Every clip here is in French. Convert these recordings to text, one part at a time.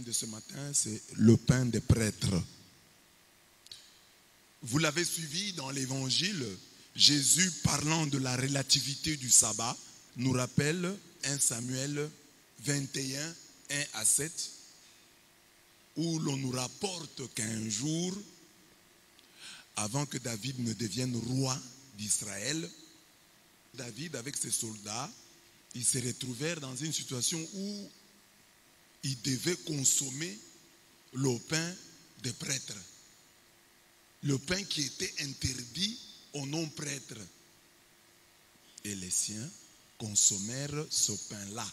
de ce matin, c'est le pain des prêtres. Vous l'avez suivi dans l'évangile, Jésus, parlant de la relativité du sabbat, nous rappelle 1 Samuel 21, 1 à 7, où l'on nous rapporte qu'un jour, avant que David ne devienne roi d'Israël, David, avec ses soldats, ils se retrouvèrent dans une situation où ils devaient consommer le pain des prêtres. Le pain qui était interdit aux non-prêtres. Et les siens consommèrent ce pain-là.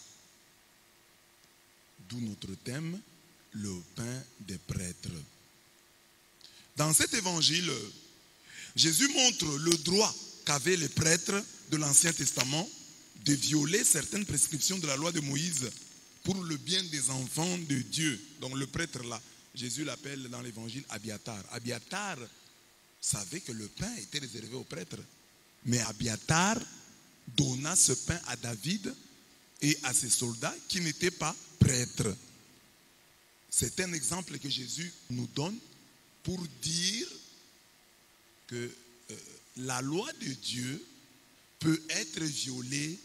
D'où notre thème, le pain des prêtres. Dans cet évangile, Jésus montre le droit qu'avaient les prêtres de l'Ancien Testament de violer certaines prescriptions de la loi de Moïse pour le bien des enfants de Dieu. Donc le prêtre là, Jésus l'appelle dans l'évangile Abiatar. Abiatar savait que le pain était réservé aux prêtres. Mais Abiatar donna ce pain à David et à ses soldats qui n'étaient pas prêtres. C'est un exemple que Jésus nous donne pour dire que la loi de Dieu peut être violée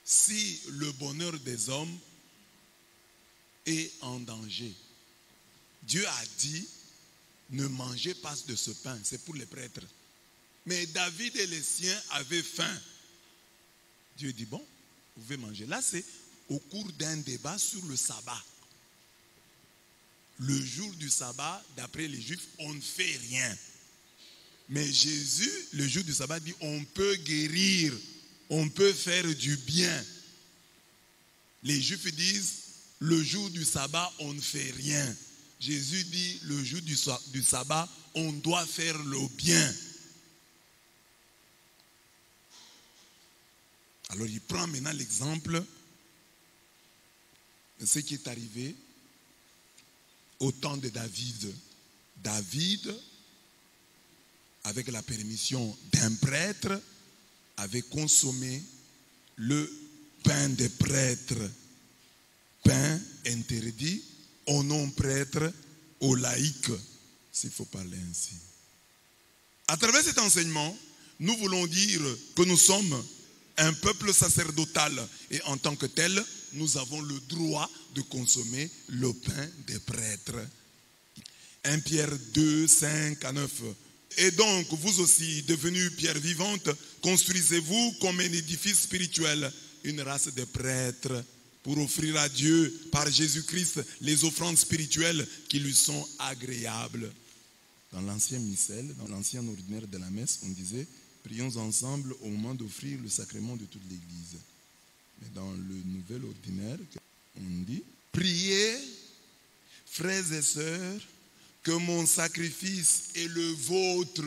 si le bonheur des hommes est en danger. Dieu a dit, ne mangez pas de ce pain, c'est pour les prêtres. Mais David et les siens avaient faim. Dieu dit, bon, vous pouvez manger. Là, c'est au cours d'un débat sur le sabbat. Le jour du sabbat, d'après les Juifs, on ne fait rien. Mais Jésus, le jour du sabbat, dit, on peut guérir, on peut faire du bien. Les Juifs disent, le jour du sabbat, on ne fait rien. Jésus dit, le jour du sabbat, on doit faire le bien. Alors il prend maintenant l'exemple de ce qui est arrivé au temps de David. David, avec la permission d'un prêtre, avait consommé le pain des prêtres. Pain interdit aux non-prêtres, aux laïcs, s'il faut parler ainsi. À travers cet enseignement, nous voulons dire que nous sommes un peuple sacerdotal et en tant que tel, nous avons le droit de consommer le pain des prêtres. 1 Pierre 2, 5 à 9. Et donc, vous aussi, devenus pierres vivantes, construisez-vous comme un édifice spirituel, une race de prêtres, pour offrir à Dieu, par Jésus-Christ, les offrandes spirituelles qui lui sont agréables. Dans l'ancien missel, dans l'ancien ordinaire de la messe, on disait, prions ensemble au moment d'offrir le sacrement de toute l'Église. Mais dans le nouvel ordinaire, on dit, priez, frères et sœurs, que mon sacrifice et le vôtre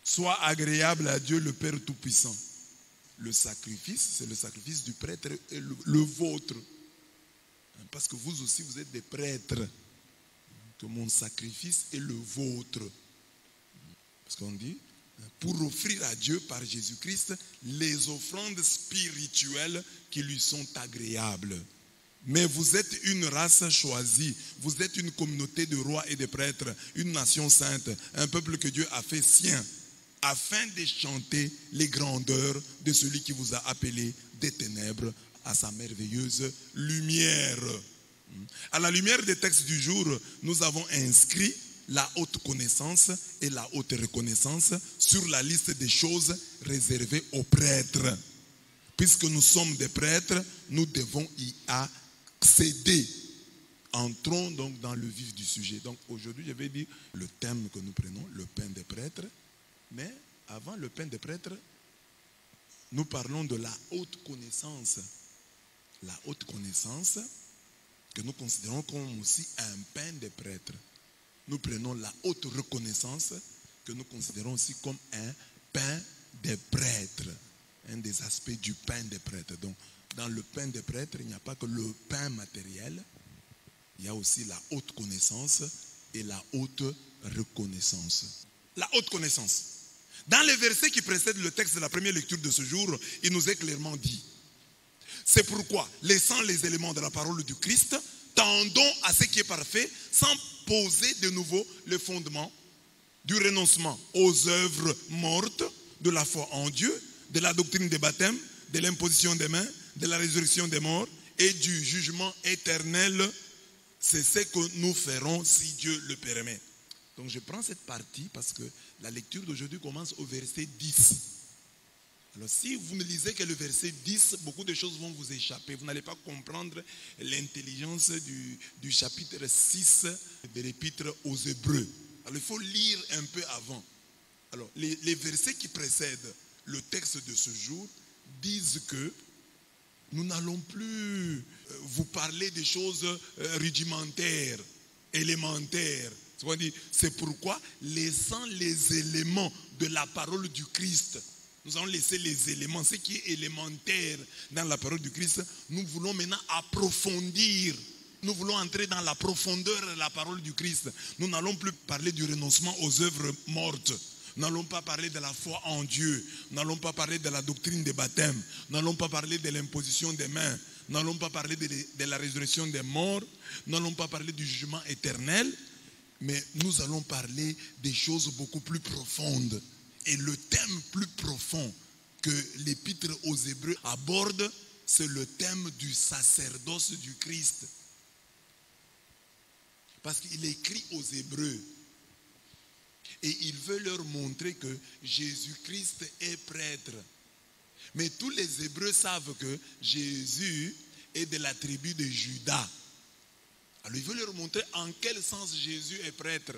soient agréables à Dieu le Père Tout-Puissant. Le sacrifice, c'est le sacrifice du prêtre et le vôtre. Parce que vous aussi, vous êtes des prêtres. Que mon sacrifice est le vôtre. Parce qu'on dit, pour offrir à Dieu par Jésus-Christ les offrandes spirituelles qui lui sont agréables. Mais vous êtes une race choisie, vous êtes une communauté de rois et de prêtres, une nation sainte, un peuple que Dieu a fait sien, afin de chanter les grandeurs de celui qui vous a appelé des ténèbres à sa merveilleuse lumière. À la lumière des textes du jour, nous avons inscrit la haute connaissance et la haute reconnaissance sur la liste des choses réservées aux prêtres. Puisque nous sommes des prêtres, nous devons y accéder. Entrons donc dans le vif du sujet. Donc aujourd'hui, je vais dire le thème que nous prenons, le pain des prêtres. Mais avant le pain des prêtres, nous parlons de la haute connaissance. La haute connaissance que nous considérons comme aussi un pain des prêtres. Nous prenons la haute reconnaissance que nous considérons aussi comme un pain des prêtres. Un des aspects du pain des prêtres. Donc, dans le pain des prêtres, il n'y a pas que le pain matériel. Il y a aussi la haute connaissance et la haute reconnaissance. La haute connaissance. Dans les versets qui précèdent le texte de la première lecture de ce jour, il nous est clairement dit. C'est pourquoi, laissant les éléments de la parole du Christ, tendons à ce qui est parfait sans poser de nouveau le fondement du renoncement aux œuvres mortes, de la foi en Dieu, de la doctrine des baptêmes, de l'imposition des mains, de la résurrection des morts et du jugement éternel. C'est ce que nous ferons si Dieu le permet. Donc je prends cette partie parce que la lecture d'aujourd'hui commence au verset 10. Alors si vous me lisez que le verset 10, beaucoup de choses vont vous échapper. Vous n'allez pas comprendre l'intelligence du chapitre 6 de l'épître aux Hébreux. Alors il faut lire un peu avant. Alors les versets qui précèdent le texte de ce jour disent que nous n'allons plus vous parler des choses rudimentaires, élémentaires. C'est pourquoi, laissant les éléments de la parole du Christ, nous allons laisser les éléments, ce qui est élémentaire dans la parole du Christ. Nous voulons maintenant approfondir. Nous voulons entrer dans la profondeur de la parole du Christ. Nous n'allons plus parler du renoncement aux œuvres mortes. Nous n'allons pas parler de la foi en Dieu. Nous n'allons pas parler de la doctrine des baptêmes. Nous n'allons pas parler de l'imposition des mains. Nous n'allons pas parler de la résurrection des morts. Nous n'allons pas parler du jugement éternel. Mais nous allons parler des choses beaucoup plus profondes. Et le thème plus profond que l'épître aux Hébreux aborde, c'est le thème du sacerdoce du Christ. Parce qu'il écrit aux Hébreux. Et il veut leur montrer que Jésus-Christ est prêtre. Mais tous les Hébreux savent que Jésus est de la tribu de Juda. Alors il veut leur montrer en quel sens Jésus est prêtre.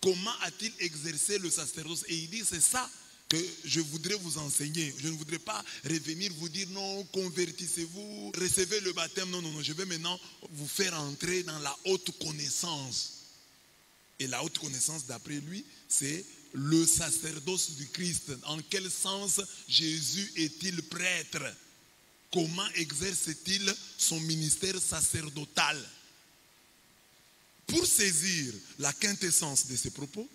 Comment a-t-il exercé le sacerdoce? Et il dit, c'est ça que je voudrais vous enseigner. Je ne voudrais pas revenir vous dire, non, convertissez-vous, recevez le baptême. Non, non, non, je vais maintenant vous faire entrer dans la haute connaissance. Et la haute connaissance, d'après lui, c'est le sacerdoce du Christ. En quel sens Jésus est-il prêtre? Comment exerce-t-il son ministère sacerdotal? Pour saisir la quintessence de ces propos,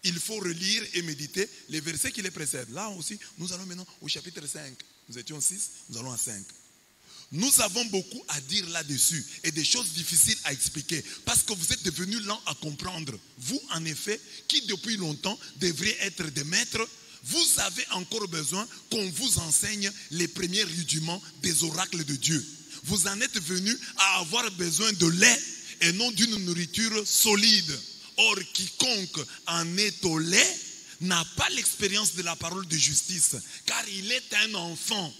il faut relire et méditer les versets qui les précèdent. Là aussi, nous allons maintenant au chapitre 5. Nous étions 6, nous allons à 5. Nous avons beaucoup à dire là-dessus et des choses difficiles à expliquer parce que vous êtes devenus lents à comprendre. Vous, en effet, qui depuis longtemps devriez être des maîtres, vous avez encore besoin qu'on vous enseigne les premiers rudiments des oracles de Dieu. Vous en êtes venus à avoir besoin de lait et non d'une nourriture solide. Or, quiconque en est au lait n'a pas l'expérience de la parole de justice, car il est un enfant.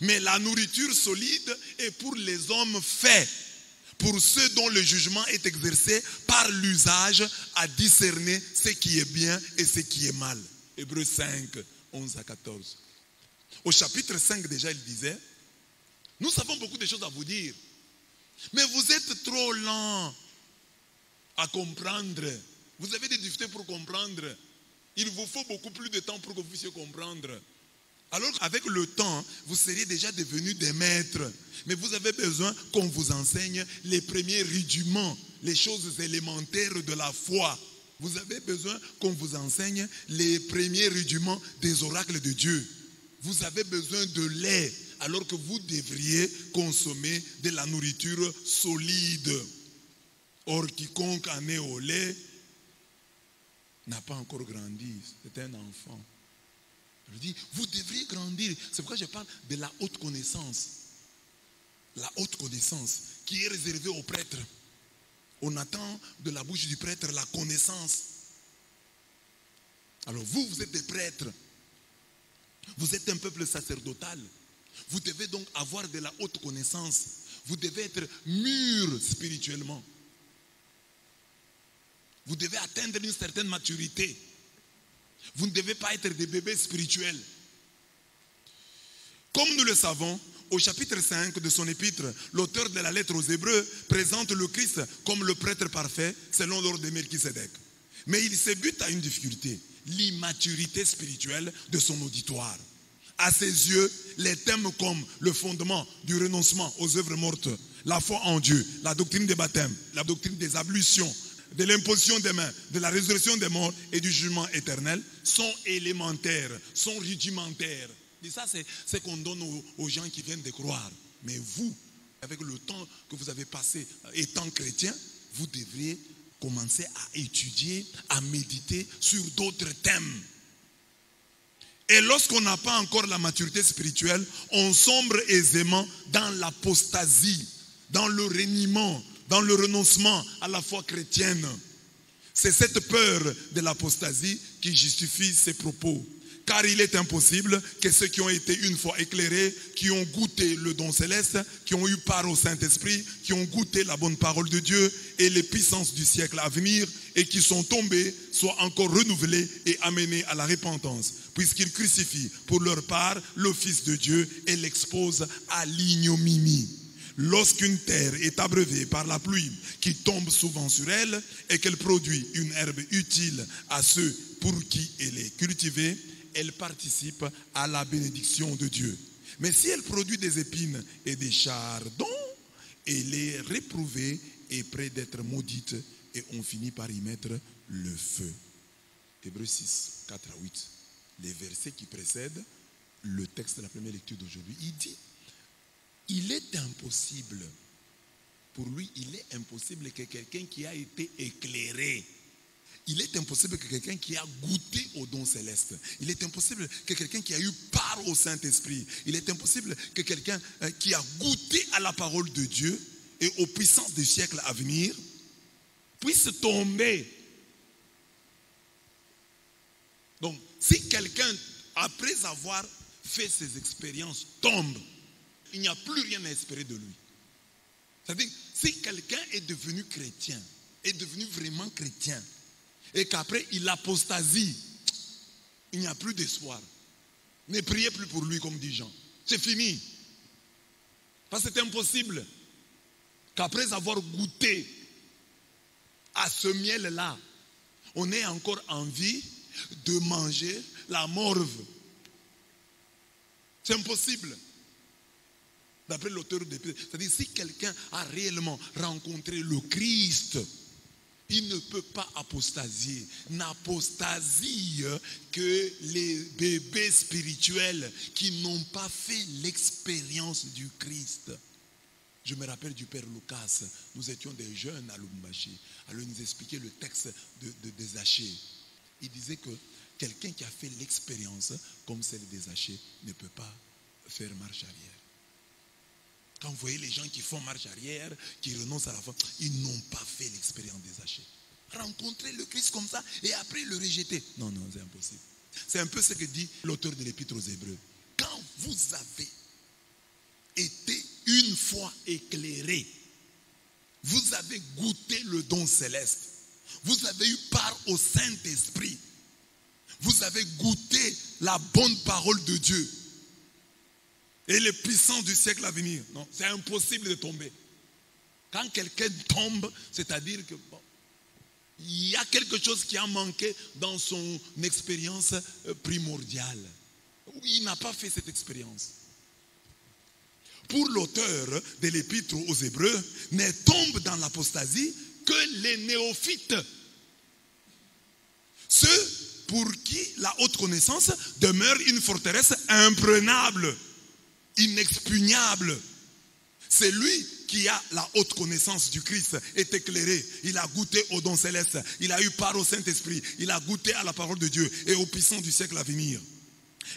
Mais la nourriture solide est pour les hommes faits, pour ceux dont le jugement est exercé par l'usage à discerner ce qui est bien et ce qui est mal. Hébreux 5, 11 à 14. Au chapitre 5 déjà, il disait, nous avons beaucoup de choses à vous dire, mais vous êtes trop lents à comprendre. Vous avez des difficultés pour comprendre. Il vous faut beaucoup plus de temps pour que vous puissiez comprendre. Alors qu'avec le temps, vous seriez déjà devenus des maîtres. Mais vous avez besoin qu'on vous enseigne les premiers rudiments, les choses élémentaires de la foi. Vous avez besoin qu'on vous enseigne les premiers rudiments des oracles de Dieu. Vous avez besoin de lait, alors que vous devriez consommer de la nourriture solide. Or, quiconque en est au lait n'a pas encore grandi. C'est un enfant. Je dis, vous devriez grandir. C'est pourquoi je parle de la haute connaissance. La haute connaissance qui est réservée aux prêtres. On attend de la bouche du prêtre la connaissance. Alors vous êtes des prêtres. Vous êtes un peuple sacerdotal. Vous devez donc avoir de la haute connaissance. Vous devez être mûrs spirituellement. Vous devez atteindre une certaine maturité. Vous ne devez pas être des bébés spirituels. Comme nous le savons, au chapitre 5 de son épître, l'auteur de la lettre aux Hébreux présente le Christ comme le prêtre parfait selon l'ordre de Melchisédek. Mais il se bute à une difficulté, l'immaturité spirituelle de son auditoire. À ses yeux, les thèmes comme le fondement du renoncement aux œuvres mortes, la foi en Dieu, la doctrine des baptêmes, la doctrine des ablutions, de l'imposition des mains, de la résurrection des morts et du jugement éternel sont élémentaires, sont rudimentaires. Et ça, c'est ce qu'on donne aux gens qui viennent de croire. Mais vous, Avec le temps que vous avez passé étant chrétien, vous devriez commencer à étudier, à méditer sur d'autres thèmes. Et lorsqu'on n'a pas encore la maturité spirituelle, on sombre aisément dans l'apostasie, dans le reniement, dans le renoncement à la foi chrétienne. C'est cette peur de l'apostasie qui justifie ces propos. Car il est impossible que ceux qui ont été une fois éclairés, qui ont goûté le don céleste, qui ont eu part au Saint-Esprit, qui ont goûté la bonne parole de Dieu et les puissances du siècle à venir, et qui sont tombés, soient encore renouvelés et amenés à la repentance, puisqu'ils crucifient pour leur part le Fils de Dieu et l'exposent à l'ignominie. Lorsqu'une terre est abreuvée par la pluie qui tombe souvent sur elle et qu'elle produit une herbe utile à ceux pour qui elle est cultivée, elle participe à la bénédiction de Dieu. Mais si elle produit des épines et des chardons, elle est réprouvée et près d'être maudite, et on finit par y mettre le feu. Hébreux 6, 4 à 8. Les versets qui précèdent le texte de la première lecture d'aujourd'hui, il dit, il est impossible, pour lui, il est impossible que quelqu'un qui a été éclairé, il est impossible que quelqu'un qui a goûté au don céleste, il est impossible que quelqu'un qui a eu part au Saint-Esprit, il est impossible que quelqu'un qui a goûté à la parole de Dieu et aux puissances du siècle à venir puisse tomber. Donc, si quelqu'un, après avoir fait ses expériences, tombe, il n'y a plus rien à espérer de lui. C'est-à-dire, si quelqu'un est devenu chrétien, est devenu vraiment chrétien, et qu'après il apostasie, il n'y a plus d'espoir. Ne priez plus pour lui, comme dit Jean. C'est fini. Parce que c'est impossible qu'après avoir goûté à ce miel-là, on ait encore envie de manger la morve. C'est impossible. D'après l'auteur des Épîtres, c'est-à-dire si quelqu'un a réellement rencontré le Christ, il ne peut pas apostasier. N'apostasie que les bébés spirituels qui n'ont pas fait l'expérience du Christ. Je me rappelle du Père Lucas, nous étions des jeunes à Lubumbashi. Alors il nous expliquait le texte de Zachée. Il disait que quelqu'un qui a fait l'expérience comme celle de Zachée ne peut pas faire marche arrière. Quand vous voyez les gens qui font marche arrière, qui renoncent à la foi, ils n'ont pas fait l'expérience des Zachée. Rencontrer le Christ comme ça et après le rejeter. Non, c'est impossible. C'est un peu ce que dit l'auteur de l'Épître aux Hébreux. Quand vous avez été une fois éclairé, vous avez goûté le don céleste, vous avez eu part au Saint-Esprit, vous avez goûté la bonne parole de Dieu et les puissances du siècle à venir. Non, c'est impossible de tomber. Quand quelqu'un tombe, c'est-à-dire que il y a quelque chose qui a manqué dans son expérience primordiale. Il n'a pas fait cette expérience. Pour l'auteur de l'Épître aux Hébreux, ne tombe dans l'apostasie que les néophytes. Ceux pour qui la haute connaissance demeure une forteresse imprenable, inexpugnable. C'est lui qui a la haute connaissance du Christ, est éclairé. Il a goûté au don céleste, il a eu part au Saint-Esprit, il a goûté à la parole de Dieu et aux puissances du siècle à venir.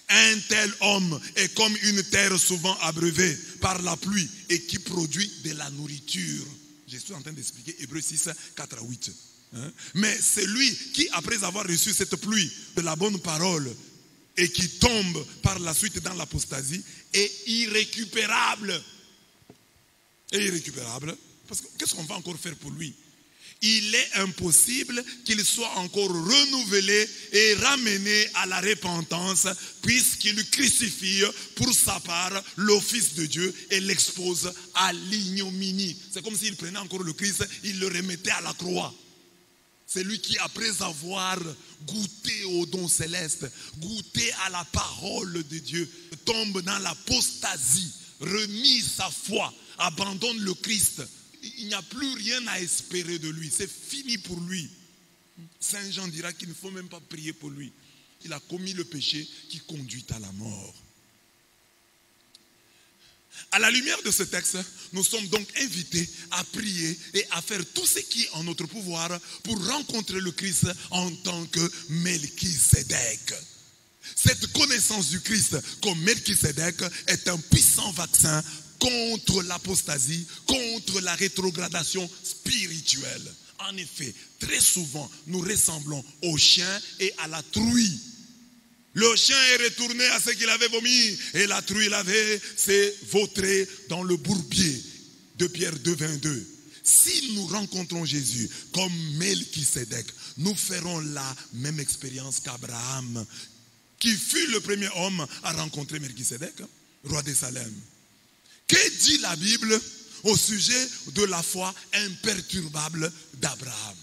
Un tel homme est comme une terre souvent abreuvée par la pluie et qui produit de la nourriture. Je suis en train d'expliquer Hébreux 6, 4 à 8. Mais c'est lui qui, après avoir reçu cette pluie de la bonne parole et qui tombe par la suite dans l'apostasie, est irrécupérable. Et irrécupérable, parce que qu'est-ce qu'on va encore faire pour lui? Il est impossible qu'il soit encore renouvelé et ramené à la repentance, puisqu'il crucifie pour sa part le Fils de Dieu et l'expose à l'ignominie. C'est comme s'il prenait encore le Christ, il le remettait à la croix. C'est lui qui, après avoir goûté au don céleste, goûté à la parole de Dieu, tombe dans l'apostasie, renie sa foi, abandonne le Christ. Il n'y a plus rien à espérer de lui. C'est fini pour lui. Saint Jean dira qu'il ne faut même pas prier pour lui. Il a commis le péché qui conduit à la mort. À la lumière de ce texte, nous sommes donc invités à prier et à faire tout ce qui est en notre pouvoir pour rencontrer le Christ en tant que Melchisédek. Cette connaissance du Christ comme Melchisédek est un puissant vaccin contre l'apostasie, contre la rétrogradation spirituelle. En effet, très souvent, nous ressemblons au chien et à la truie. Le chien est retourné à ce qu'il avait vomi et la truie s'est vautrée dans le bourbier de Pierre 2, 22. Si nous rencontrons Jésus comme Melchisédek, nous ferons la même expérience qu'Abraham, qui fut le premier homme à rencontrer Melchisédek, roi de Salem. Que dit la Bible au sujet de la foi imperturbable d'Abraham?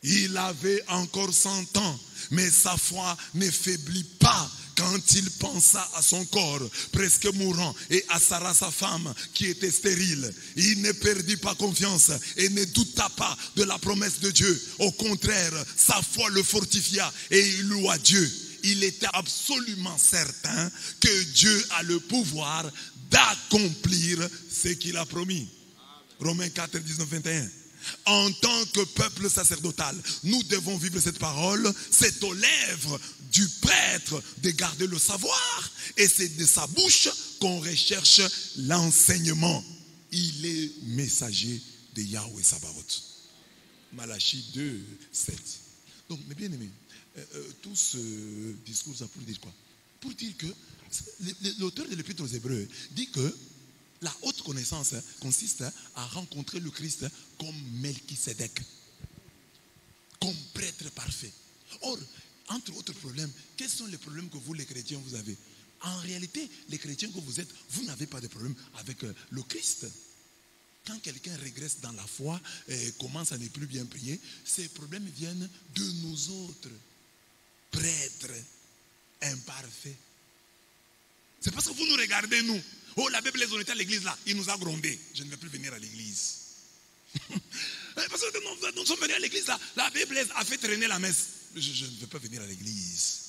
Il avait encore 100 ans, mais sa foi ne faiblit pas quand il pensa à son corps presque mourant et à Sarah sa femme qui était stérile. Il ne perdit pas confiance et ne douta pas de la promesse de Dieu. Au contraire, sa foi le fortifia et il loua Dieu. Il était absolument certain que Dieu a le pouvoir d'accomplir ce qu'il a promis. Romains 4, 19, 21. En tant que peuple sacerdotal, nous devons vivre cette parole. C'est aux lèvres du prêtre de garder le savoir et c'est de sa bouche qu'on recherche l'enseignement. Il est messager de Yahweh Sabaoth. Malachie 2, 7. Donc, mes bien-aimés, tout ce discours, ça pour dire quoi? Pour dire que l'auteur de l'Épître aux Hébreux dit que la haute connaissance consiste à rencontrer le Christ comme Melchisédek, comme prêtre parfait. Or, entre autres problèmes, quels sont les problèmes que vous les chrétiens vous avez? En réalité, les chrétiens que vous êtes, vous n'avez pas de problème avec le Christ. Quand quelqu'un régresse dans la foi et commence à ne plus bien prier, ces problèmes viennent de nous autres, prêtres imparfaits. C'est parce que vous nous regardez, nous. Oh, la Bible, on était à l'église là, il nous a grondé. Je ne vais plus venir à l'église. Parce que nous sommes venus à l'église là, la Bible a fait traîner la messe. Je ne veux pas venir à l'église.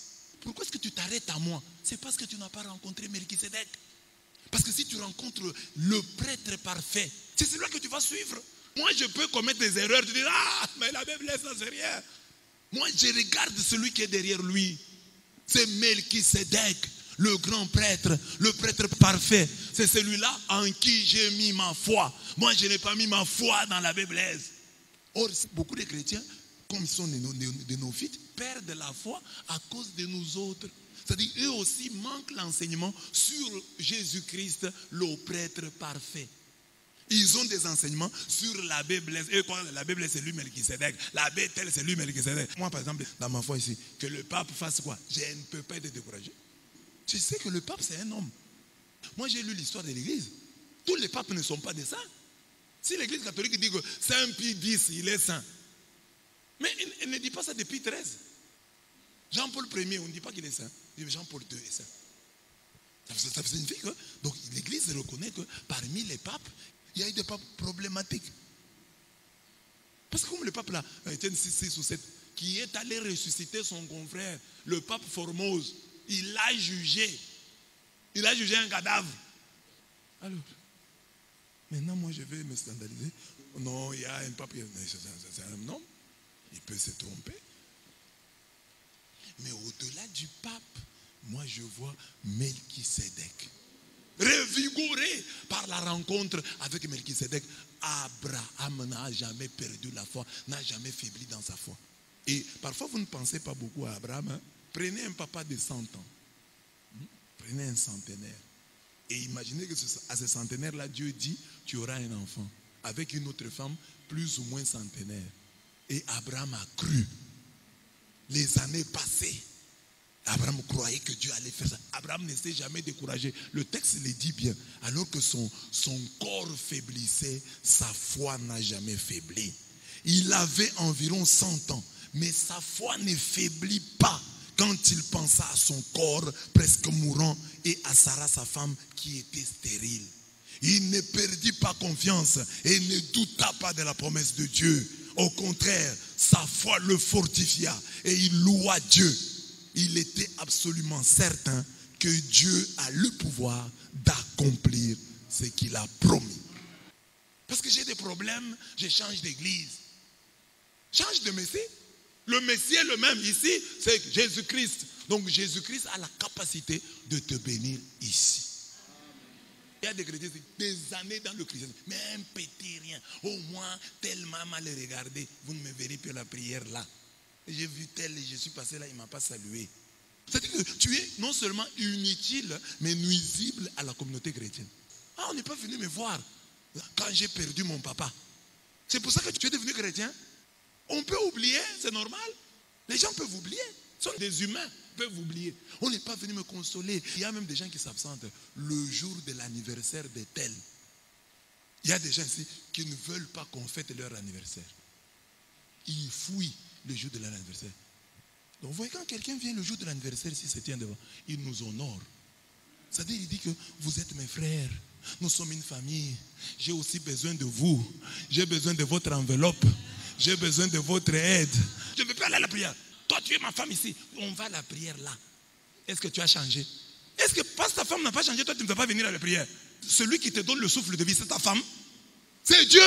Pourquoi est-ce que tu t'arrêtes à moi? C'est parce que tu n'as pas rencontré Melchisédek. Parce que si tu rencontres le prêtre parfait, c'est celui-là que tu vas suivre. Moi, je peux commettre des erreurs, tu dis, ah, mais la Bible, ça c'est rien. Moi, je regarde celui qui est derrière lui. C'est Melchisédek, le grand prêtre, le prêtre parfait. C'est celui-là en qui j'ai mis ma foi. Moi, je n'ai pas mis ma foi dans la Bible. Or, beaucoup de chrétiens, comme ils sont des néophytes, perdent la foi à cause de nous autres. C'est-à-dire, eux aussi manquent l'enseignement sur Jésus-Christ, le prêtre parfait. Ils ont des enseignements sur la Bible. Et la Bible, c'est lui Melchisédek. La Bethel, c'est lui Melchisédek. Moi, par exemple, dans ma foi ici, que le pape fasse quoi? Je ne peux pas être découragé. Je sais que le pape, c'est un homme. Moi, j'ai lu l'histoire de l'Église. Tous les papes ne sont pas des saints. Si l'Église catholique dit que Saint Pie X, il est saint. Mais il ne dit pas ça depuis 13. Jean-Paul Ier, on ne dit pas qu'il est saint. Jean-Paul II est saint. Ça signifie que donc l'Église reconnaît que parmi les papes, il y a eu des papes problématiques. Parce que comme le pape là, Étienne 6 ou 7, qui est allé ressusciter son confrère, le pape Formose, il l'a jugé. Il a jugé un cadavre. Alors, maintenant moi je vais me scandaliser. Non, il y a un pape, c'est un homme. Il peut se tromper. Mais au-delà du pape, moi je vois Melchisédek. Revigoré par la rencontre avec Melchisédek, Abraham n'a jamais perdu la foi, n'a jamais faibli dans sa foi. Et parfois vous ne pensez pas beaucoup à Abraham. Hein? Prenez un papa de 100 ans. Prenez un centenaire. Et imaginez que à ce centenaire-là, Dieu dit, tu auras un enfant. Avec une autre femme, plus ou moins centenaire. Et Abraham a cru. Les années passées, Abraham croyait que Dieu allait faire ça. Abraham ne s'est jamais découragé. Le texte le dit bien. Alors que son corps faiblissait, sa foi n'a jamais faibli. Il avait environ 100 ans. Mais sa foi ne faiblit pas quand il pensa à son corps presque mourant et à Sarah, sa femme, qui était stérile. Il ne perdit pas confiance et ne douta pas de la promesse de Dieu. Au contraire, sa foi le fortifia et il loua Dieu. Il était absolument certain que Dieu a le pouvoir d'accomplir ce qu'il a promis. Parce que j'ai des problèmes, je change d'église. Change de Messie. Le Messie est le même ici, c'est Jésus-Christ. Donc Jésus-Christ a la capacité de te bénir ici. Il y a des chrétiens, des années dans le christianisme, mais un petit rien. Au moins, tellement mal regardé, vous ne me verrez plus la prière là. J'ai vu tel, je suis passé là, il ne m'a pas salué. C'est-à-dire que tu es non seulement inutile, mais nuisible à la communauté chrétienne. Ah, on n'est pas venu me voir quand j'ai perdu mon papa. C'est pour ça que tu es devenu chrétien. On peut oublier, c'est normal. Les gens peuvent oublier. Ce sont des humains, peuvent oublier. On n'est pas venu me consoler. Il y a même des gens qui s'absentent le jour de l'anniversaire de tel. Il y a des gens ici qui ne veulent pas qu'on fête leur anniversaire. Ils fouillent le jour de leur anniversaire. Donc vous voyez, quand quelqu'un vient le jour de l'anniversaire, s'il se tient devant, il nous honore. C'est-à-dire, il dit que vous êtes mes frères. Nous sommes une famille. J'ai aussi besoin de vous. J'ai besoin de votre enveloppe. J'ai besoin de votre aide. Je ne veux pas aller à la prière. Toi, tu es ma femme ici. On va à la prière là. Est-ce que tu as changé? Est-ce que parce que ta femme n'a pas changé, toi, tu ne peux pas venir à la prière? Celui qui te donne le souffle de vie, c'est ta femme. C'est Dieu.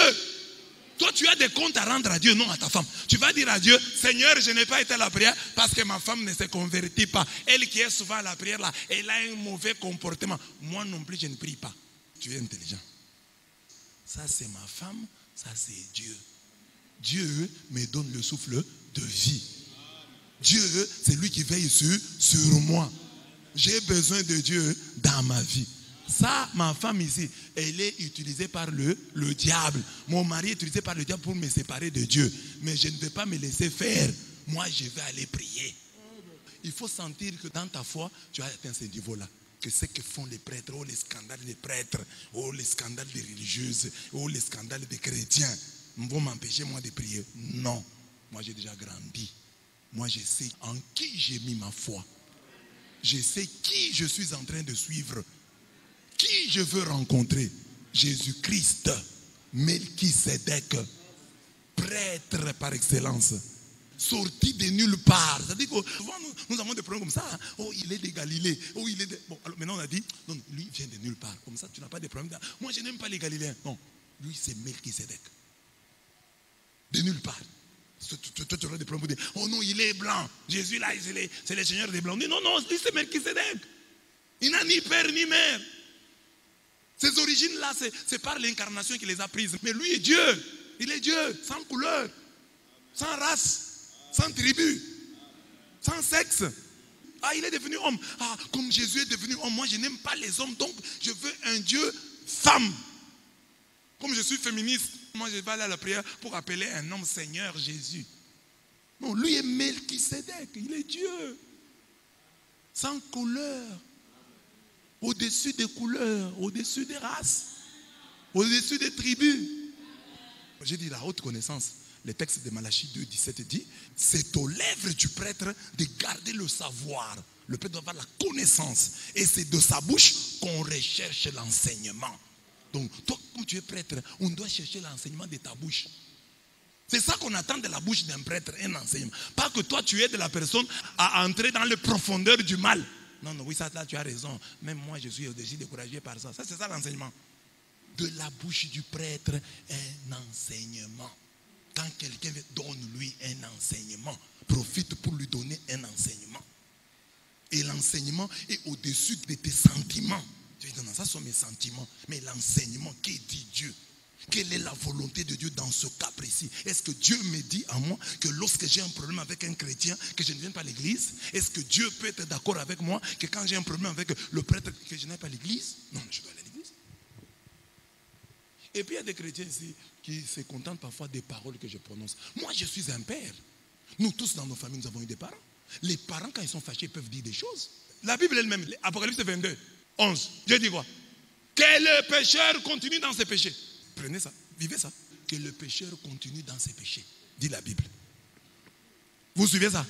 Toi, tu as des comptes à rendre à Dieu, non à ta femme. Tu vas dire à Dieu, Seigneur, je n'ai pas été à la prière parce que ma femme ne se convertit pas. Elle qui est souvent à la prière là, elle a un mauvais comportement. Moi non plus, je ne prie pas. Tu es intelligent. Ça, c'est ma femme, ça, c'est Dieu. Dieu me donne le souffle de vie. Dieu, c'est lui qui veille sur moi. J'ai besoin de Dieu dans ma vie. Ça, ma femme ici, elle est utilisée par le diable. Mon mari est utilisé par le diable pour me séparer de Dieu. Mais je ne vais pas me laisser faire. Moi, je vais aller prier. Il faut sentir que dans ta foi, tu as atteint ce niveau-là. Que ce que font les prêtres, oh les scandales des prêtres, oh les scandales des religieuses, oh les scandales des chrétiens, vont m'empêcher moi de prier. Non, moi j'ai déjà grandi. Moi je sais en qui j'ai mis ma foi. Je sais qui je suis en train de suivre. Qui je veux rencontrer. Jésus-Christ, Melchisédek, prêtre par excellence. Sorti de nulle part. C'est-à-dire que souvent nous avons des problèmes comme ça. Hein. Oh, il est de Galilée. Oh, il est de... Bon, alors maintenant on a dit, non, lui il vient de nulle part. Comme ça, tu n'as pas de problème. Moi, je n'aime pas les Galiléens. Non, lui c'est Melchisédek. De nulle part. Toi, tu auras des problèmes pour dire, oh non, il est blanc. Jésus là, c'est le Seigneur des blancs. Non, non, lui c'est Melchisédek. Il n'a ni père ni mère. Ces origines-là, c'est par l'incarnation qu'il les a prises. Mais lui est Dieu. Il est Dieu, sans couleur, sans race, sans tribu, sans sexe. Ah, il est devenu homme. Ah, comme Jésus est devenu homme, moi je n'aime pas les hommes, donc je veux un Dieu femme. Comme je suis féministe, moi je vais aller à la prière pour appeler un homme Seigneur Jésus. Non, lui est Melchisédek, il est Dieu. Sans couleur. Au-dessus des couleurs, au-dessus des races, au-dessus des tribus. J'ai dit la haute connaissance. Le texte de Malachie 2, 17 dit, c'est aux lèvres du prêtre de garder le savoir. Le prêtre doit avoir la connaissance. Et c'est de sa bouche qu'on recherche l'enseignement. Donc, toi, comme tu es prêtre, on doit chercher l'enseignement de ta bouche. C'est ça qu'on attend de la bouche d'un prêtre, un enseignement. Pas que toi, tu aides la personne à entrer dans les profondeurs du mal. Non, non, oui, ça, là, tu as raison. Même moi, je suis aussi découragé par ça. Ça, c'est ça l'enseignement. De la bouche du prêtre, un enseignement. Quand quelqu'un donne-lui un enseignement, profite pour lui donner un enseignement. Et l'enseignement est au-dessus de tes sentiments. Tu dis, non, ça sont mes sentiments. Mais l'enseignement, qu'est dit Dieu? Quelle est la volonté de Dieu dans ce cas précis? Est-ce que Dieu me dit à moi que lorsque j'ai un problème avec un chrétien, que je ne vienne pas à l'église? Est-ce que Dieu peut être d'accord avec moi que quand j'ai un problème avec le prêtre, que je n'aille pas à l'église? Non, je dois aller à l'église. Et puis il y a des chrétiens ici qui se contentent parfois des paroles que je prononce. Moi, je suis un père. Nous tous dans nos familles, nous avons eu des parents. Les parents, quand ils sont fâchés, peuvent dire des choses. La Bible elle-même, Apocalypse 22, 11, Dieu dit quoi? Que le pécheur continue dans ses péchés. Prenez ça, vivez ça. Que le pécheur continue dans ses péchés, dit la Bible. Vous suivez ça?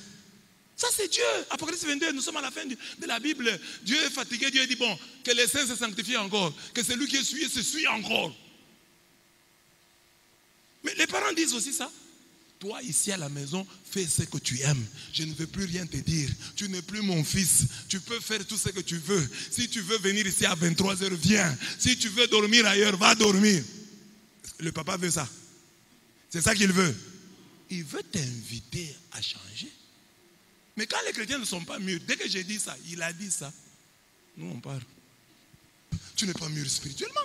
Ça c'est Dieu. Apocalypse 22, nous sommes à la fin de la Bible. Dieu est fatigué, Dieu dit bon, que les saints se sanctifient encore. Que celui qui est souillé se souille encore. Mais les parents disent aussi ça. Toi, ici à la maison, fais ce que tu aimes. Je ne veux plus rien te dire. Tu n'es plus mon fils. Tu peux faire tout ce que tu veux. Si tu veux venir ici à 23h, viens. Si tu veux dormir ailleurs, va dormir. Le papa veut ça. C'est ça qu'il veut. Il veut t'inviter à changer. Mais quand les chrétiens ne sont pas mûrs, dès que j'ai dit ça, il a dit ça, nous on parle. Tu n'es pas mûr spirituellement.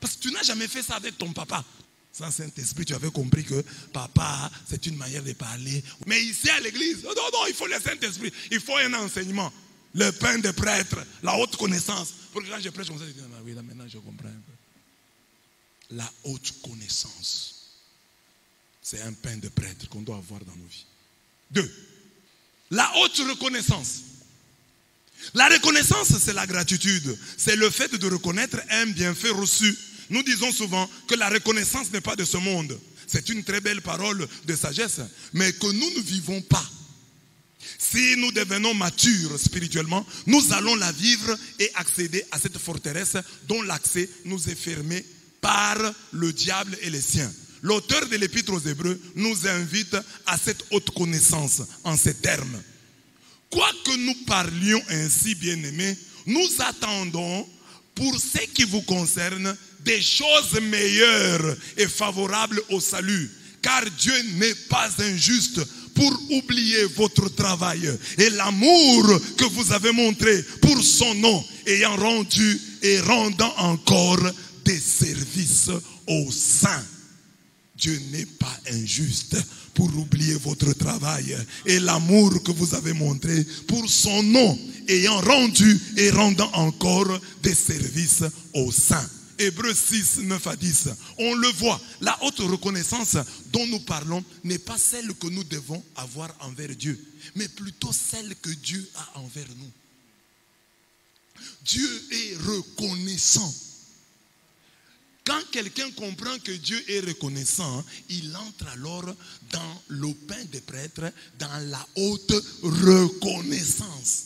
Parce que tu n'as jamais fait ça avec ton papa. Sans Saint-Esprit, tu avais compris que papa, c'est une manière de parler. Mais ici à l'église, non, il faut le Saint-Esprit. Il faut un enseignement. Le pain des prêtres, la haute connaissance. Pour que quand je prêche comme ça, je dis, ah oui, là maintenant je comprends un peu. La haute connaissance. C'est un pain de prêtre qu'on doit avoir dans nos vies. 2. La haute reconnaissance. La reconnaissance, c'est la gratitude. C'est le fait de reconnaître un bienfait reçu. Nous disons souvent que la reconnaissance n'est pas de ce monde. C'est une très belle parole de sagesse, mais que nous ne vivons pas. Si nous devenons matures spirituellement, nous allons la vivre et accéder à cette forteresse dont l'accès nous est fermé par le diable et les siens. L'auteur de l'Épître aux Hébreux nous invite à cette haute connaissance en ces termes. Quoique nous parlions ainsi, bien-aimés, nous attendons pour ce qui vous concerne des choses meilleures et favorables au salut. Car Dieu n'est pas injuste pour oublier votre travail et l'amour que vous avez montré pour son nom, ayant rendu et rendant encore des services aux saints. Dieu n'est pas injuste pour oublier votre travail et l'amour que vous avez montré pour son nom, ayant rendu et rendant encore des services aux saints. Hébreux 6, 9 à 10. On le voit, la haute reconnaissance dont nous parlons n'est pas celle que nous devons avoir envers Dieu, mais plutôt celle que Dieu a envers nous. Dieu est reconnaissant. Quand quelqu'un comprend que Dieu est reconnaissant, il entre alors dans le pain des prêtres, dans la haute reconnaissance.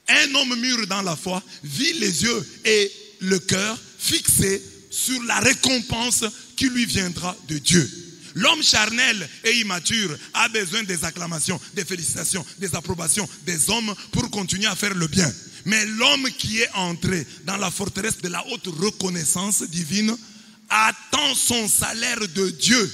Un homme mûr dans la foi vit les yeux et le cœur fixés sur la récompense qui lui viendra de Dieu. L'homme charnel et immature a besoin des acclamations, des félicitations, des approbations des hommes pour continuer à faire le bien. Mais l'homme qui est entré dans la forteresse de la haute reconnaissance divine attend son salaire de Dieu.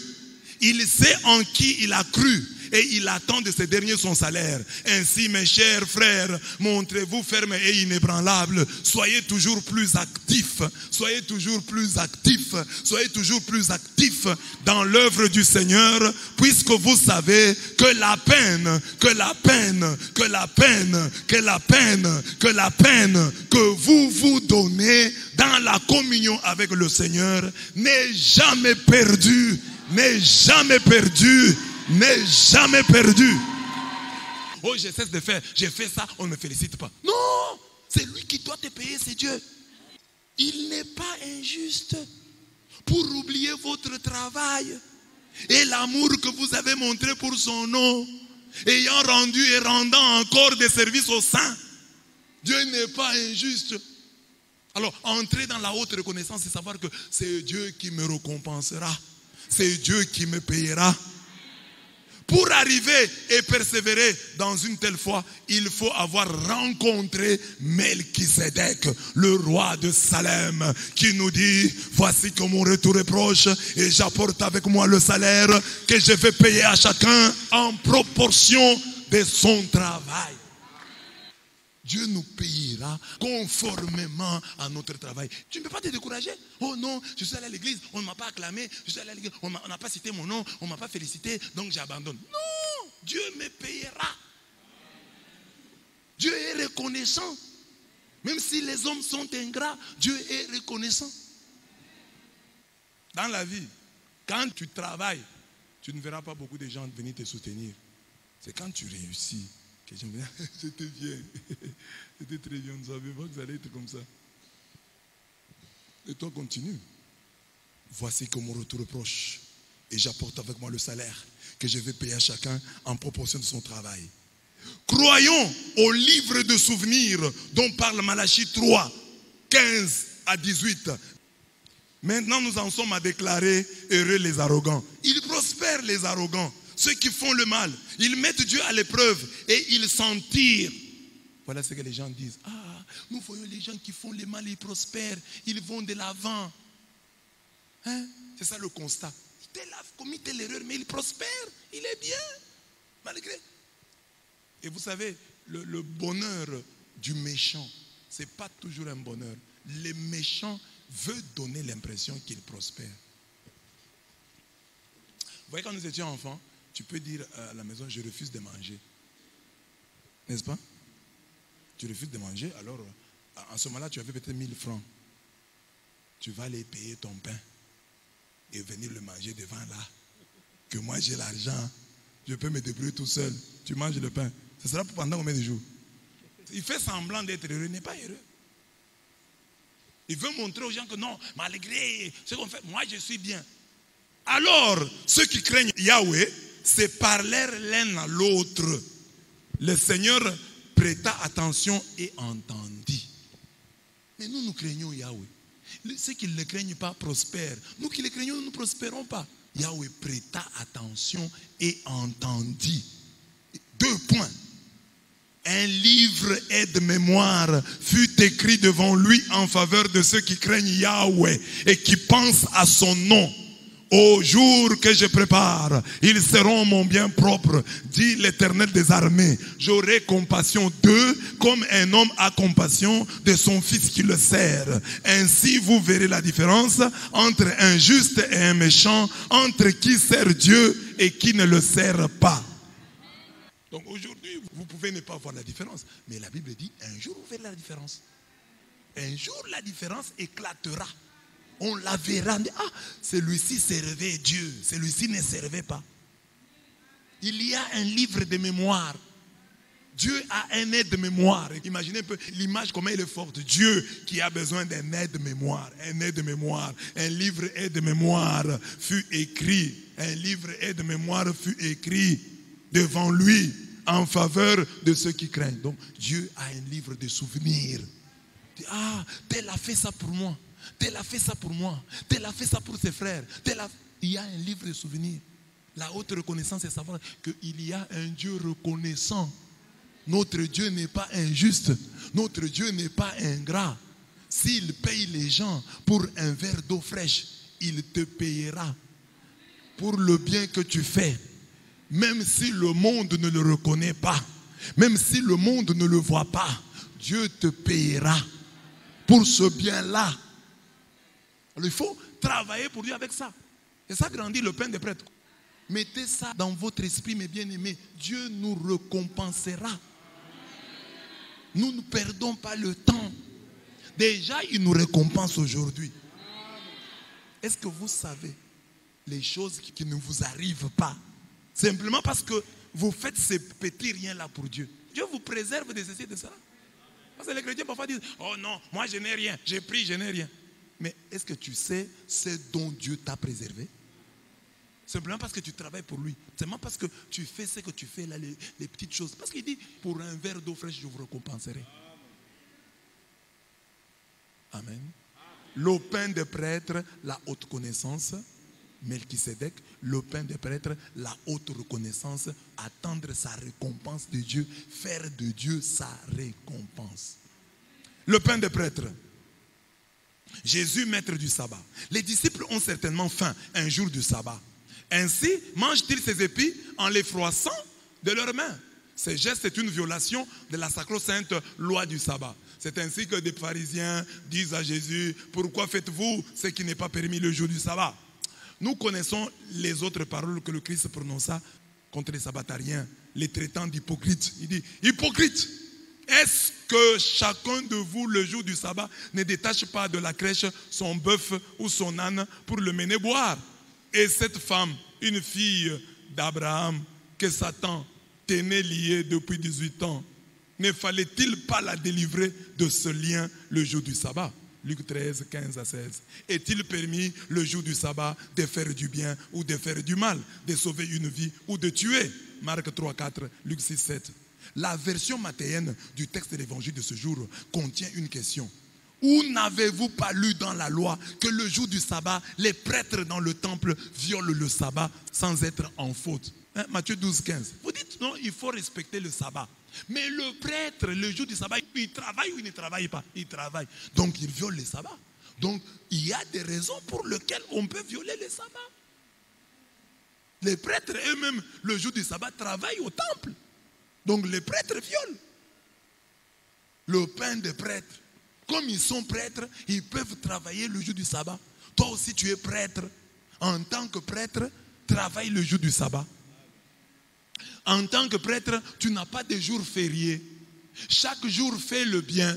Il sait en qui il a cru et il attend de ce dernier son salaire. Ainsi, mes chers frères, montrez-vous fermes et inébranlables. Soyez toujours plus actifs. Soyez toujours plus actifs. Soyez toujours plus actifs dans l'œuvre du Seigneur, puisque vous savez que la peine que vous vous donnez dans la communion avec le Seigneur n'est jamais perdue. N'est jamais perdu. N'est jamais perdu. Oh, je cesse de faire. J'ai fait ça, on ne me félicite pas. Non, c'est lui qui doit te payer, c'est Dieu. Il n'est pas injuste pour oublier votre travail et l'amour que vous avez montré pour son nom, ayant rendu et rendant encore des services aux saints. Dieu n'est pas injuste. Alors, entrer dans la haute reconnaissance, c'est savoir que c'est Dieu qui me récompensera. C'est Dieu qui me payera. Pour arriver et persévérer dans une telle foi, il faut avoir rencontré Melchisédek, le roi de Salem, qui nous dit, voici que mon retour est proche et j'apporte avec moi le salaire que je vais payer à chacun en proportion de son travail. Dieu nous payera conformément à notre travail. Tu ne peux pas te décourager. Oh non, je suis allé à l'église, on ne m'a pas acclamé. Je suis allé à l'église, on n'a pas cité mon nom, on ne m'a pas félicité, donc j'abandonne. Non, Dieu me payera. Dieu est reconnaissant. Même si les hommes sont ingrats, Dieu est reconnaissant. Dans la vie, quand tu travailles, tu ne verras pas beaucoup de gens venir te soutenir. C'est quand tu réussis. C'était bien, c'était très bien, on ne savait pas que ça allait être comme ça. Et toi continue. Voici que mon retour est proche et j'apporte avec moi le salaire que je vais payer à chacun en proportion de son travail. Croyons au livre de souvenirs dont parle Malachie 3, 15 à 18. Maintenant nous en sommes à déclarer heureux les arrogants. Ils prospèrent les arrogants. ceux qui font le mal. Ils mettent Dieu à l'épreuve et ils s'en tirent. Voilà ce que les gens disent. Ah, nous voyons les gens qui font le mal, ils prospèrent, ils vont de l'avant. Hein? C'est ça le constat. Il a commis telle erreur, mais il prospère, il est bien, malgré. Et vous savez, le bonheur du méchant, ce n'est pas toujours un bonheur. Le méchant veut donner l'impression qu'il prospère. Vous voyez, quand nous étions enfants, tu peux dire à la maison, je refuse de manger. N'est-ce pas? Tu refuses de manger, alors en ce moment-là, tu avais peut-être 1000 francs. Tu vas aller payer ton pain et venir le manger devant là. Que moi j'ai l'argent, je peux me débrouiller tout seul. Tu manges le pain. Ce sera pendant combien de jours? Il fait semblant d'être heureux, il n'est pas heureux. Il veut montrer aux gens que non, malgré ce qu'on fait, moi je suis bien. Alors, ceux qui craignent Yahweh se parlèrent l'un à l'autre. Le Seigneur prêta attention et entendit. Mais nous craignons Yahweh. Ceux qui ne le craignent pas prospèrent. Nous qui le craignons, nous ne prospérons pas. Yahweh prêta attention et entendit. 2 points. Un livre aide-mémoire fut écrit devant lui en faveur de ceux qui craignent Yahweh et qui pensent à son nom. Au jour que je prépare, ils seront mon bien propre, dit l'Éternel des armées. J'aurai compassion d'eux comme un homme a compassion de son fils qui le sert. Ainsi vous verrez la différence entre un juste et un méchant, entre qui sert Dieu et qui ne le sert pas. Donc aujourd'hui, vous pouvez ne pas voir la différence, mais la Bible dit, un jour vous verrez la différence. Un jour la différence éclatera. On la verra. Ah, celui-ci servait Dieu. Celui-ci ne servait pas. Il y a un livre de mémoire. Dieu a un aide-mémoire. Imaginez un peu l'image, comment elle est forte. Dieu qui a besoin d'un aide-mémoire. Un aide-mémoire. Un livre aide-mémoire fut écrit. Un livre aide-mémoire fut écrit devant lui en faveur de ceux qui craignent. Donc Dieu a un livre de souvenirs. Ah, tel a fait ça pour moi. Tel a fait ça pour moi. Tel a fait ça pour ses frères. Il y a un livre de souvenirs. La haute reconnaissance, c'est savoir qu'il y a un Dieu reconnaissant. Notre Dieu n'est pas injuste. Notre Dieu n'est pas ingrat. S'il paye les gens pour un verre d'eau fraîche, il te payera pour le bien que tu fais. Même si le monde ne le reconnaît pas, même si le monde ne le voit pas, Dieu te payera pour ce bien-là. Alors il faut travailler pour Dieu avec ça. Et ça grandit le pain des prêtres. Mettez ça dans votre esprit, mes bien-aimés. Dieu nous récompensera. Nous ne perdons pas le temps. Déjà, il nous récompense aujourd'hui. Est-ce que vous savez les choses qui ne vous arrivent pas? Simplement parce que vous faites ces petits riens-là pour Dieu. Dieu vous préserve de ceci et de cela. Parce que les chrétiens parfois disent, oh non, moi je n'ai rien, j'ai pris, je n'ai rien. Mais est-ce que tu sais ce dont Dieu t'a préservé? Simplement parce que tu travailles pour lui. Simplement parce que tu fais ce que tu fais là, les petites choses. Parce qu'il dit, pour un verre d'eau fraîche, je vous récompenserai. Amen. Le pain des prêtres, la haute connaissance. Melchisédek, le pain des prêtres, la haute reconnaissance. Attendre sa récompense de Dieu. Faire de Dieu sa récompense. Le pain des prêtres. Jésus, maître du sabbat. Les disciples ont certainement faim un jour du sabbat. Ainsi, mangent-ils ces épis en les froissant de leurs mains. Ce geste est une violation de la sacro-sainte loi du sabbat. C'est ainsi que des pharisiens disent à Jésus, pourquoi faites-vous ce qui n'est pas permis le jour du sabbat? Nous connaissons les autres paroles que le Christ prononça contre les sabbatariens, les traitant d'hypocrites. Il dit, hypocrite! Est-ce que chacun de vous, le jour du sabbat, ne détache pas de la crèche son bœuf ou son âne pour le mener boire? Et cette femme, une fille d'Abraham, que Satan tenait liée depuis 18 ans, ne fallait-il pas la délivrer de ce lien le jour du sabbat? Luc 13, 15 à 16. Est-il permis le jour du sabbat de faire du bien ou de faire du mal, de sauver une vie ou de tuer? Marc 3, 4, Luc 6, 7. La version mathéenne du texte de l'évangile de ce jour contient une question. Où n'avez-vous pas lu dans la loi que le jour du sabbat, les prêtres dans le temple violent le sabbat sans être en faute? Matthieu 12, 15. Vous dites non, il faut respecter le sabbat. Mais le prêtre, le jour du sabbat, il travaille ou il ne travaille pas? Il travaille. Donc il viole le sabbat. Donc il y a des raisons pour lesquelles on peut violer le sabbat. Les prêtres eux-mêmes, le jour du sabbat, travaillent au temple. Donc les prêtres violent le pain des prêtres. Comme ils sont prêtres, ils peuvent travailler le jour du sabbat. Toi aussi tu es prêtre. En tant que prêtre, travaille le jour du sabbat. En tant que prêtre, tu n'as pas de jour férié. Chaque jour fait le bien.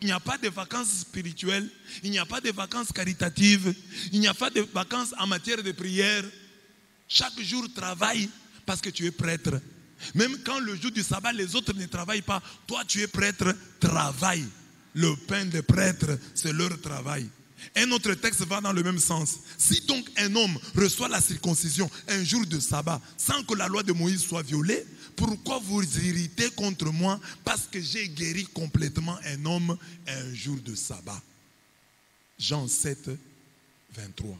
Il n'y a pas de vacances spirituelles. Il n'y a pas de vacances caritatives. Il n'y a pas de vacances en matière de prière. Chaque jour travaille parce que tu es prêtre. Même quand le jour du sabbat, les autres ne travaillent pas. Toi, tu es prêtre, travaille. Le pain des prêtres, c'est leur travail. Un autre texte va dans le même sens. Si donc un homme reçoit la circoncision un jour de sabbat sans que la loi de Moïse soit violée, pourquoi vous irritez contre moi parce que j'ai guéri complètement un homme un jour de sabbat? Jean 7, 23.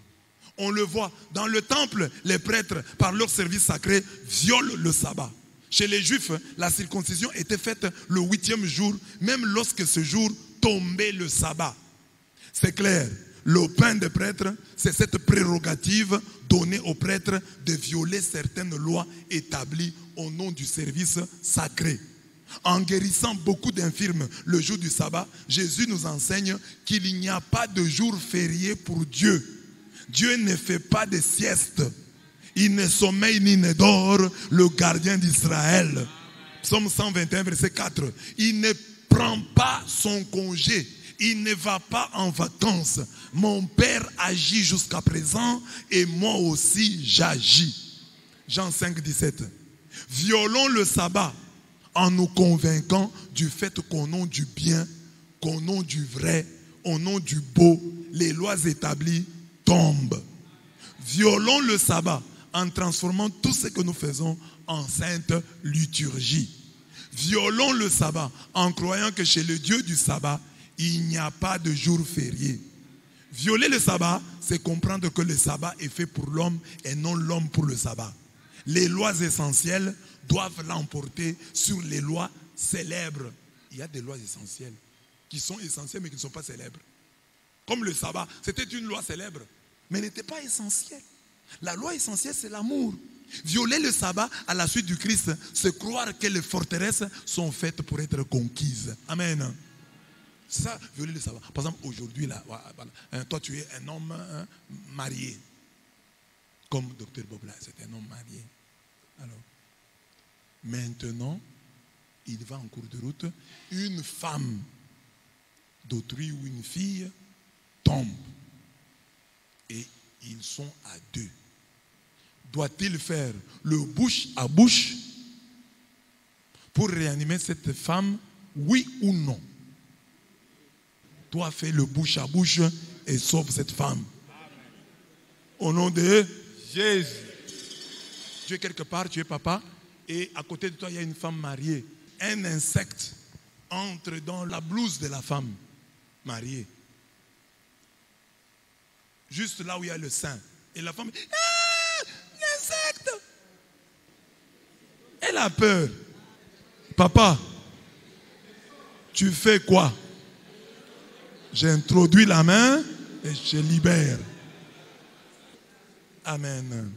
On le voit dans le temple, les prêtres, par leur service sacré, violent le sabbat. Chez les Juifs, la circoncision était faite le 8e jour, même lorsque ce jour tombait le sabbat. C'est clair, le pain des prêtres, c'est cette prérogative donnée aux prêtres de violer certaines lois établies au nom du service sacré. En guérissant beaucoup d'infirmes le jour du sabbat, Jésus nous enseigne qu'il n'y a pas de jour férié pour Dieu. Dieu ne fait pas de sieste. Il ne sommeille ni ne dort, le gardien d'Israël. Psaume 121, verset 4. Il ne prend pas son congé. Il ne va pas en vacances. Mon Père agit jusqu'à présent et moi aussi j'agis. Jean 5, 17. Violons le sabbat en nous convainquant du fait qu'au nom du bien, qu'au nom du vrai, au nom du beau, les lois établies tombent. Violons le sabbat en transformant tout ce que nous faisons en sainte liturgie. Violons le sabbat en croyant que chez le Dieu du sabbat, il n'y a pas de jour férié. Violer le sabbat, c'est comprendre que le sabbat est fait pour l'homme et non l'homme pour le sabbat. Les lois essentielles doivent l'emporter sur les lois célèbres. Il y a des lois essentielles qui sont essentielles mais qui ne sont pas célèbres. Comme le sabbat, c'était une loi célèbre, mais n'était pas essentielle. La loi essentielle, c'est l'amour. Violer le sabbat à la suite du Christ, c'est croire que les forteresses sont faites pour être conquises. Amen. C'est ça, violer le sabbat. Par exemple, aujourd'hui, là, voilà, toi, tu es un homme marié. Comme Dr Bobla, c'est un homme marié. Alors, maintenant, il va en cours de route, une femme d'autrui ou une fille tombe. Et ils sont à deux. Doit-il faire le bouche à bouche pour réanimer cette femme, oui ou non? Toi, fais le bouche à bouche et sauve cette femme. Au nom de Jésus. Tu es quelque part, tu es papa, et à côté de toi, il y a une femme mariée. Un insecte entre dans la blouse de la femme mariée. Juste là où il y a le sein. Et la femme, l'insecte! Elle a peur. Papa, tu fais quoi? J'introduis la main et je libère. Amen.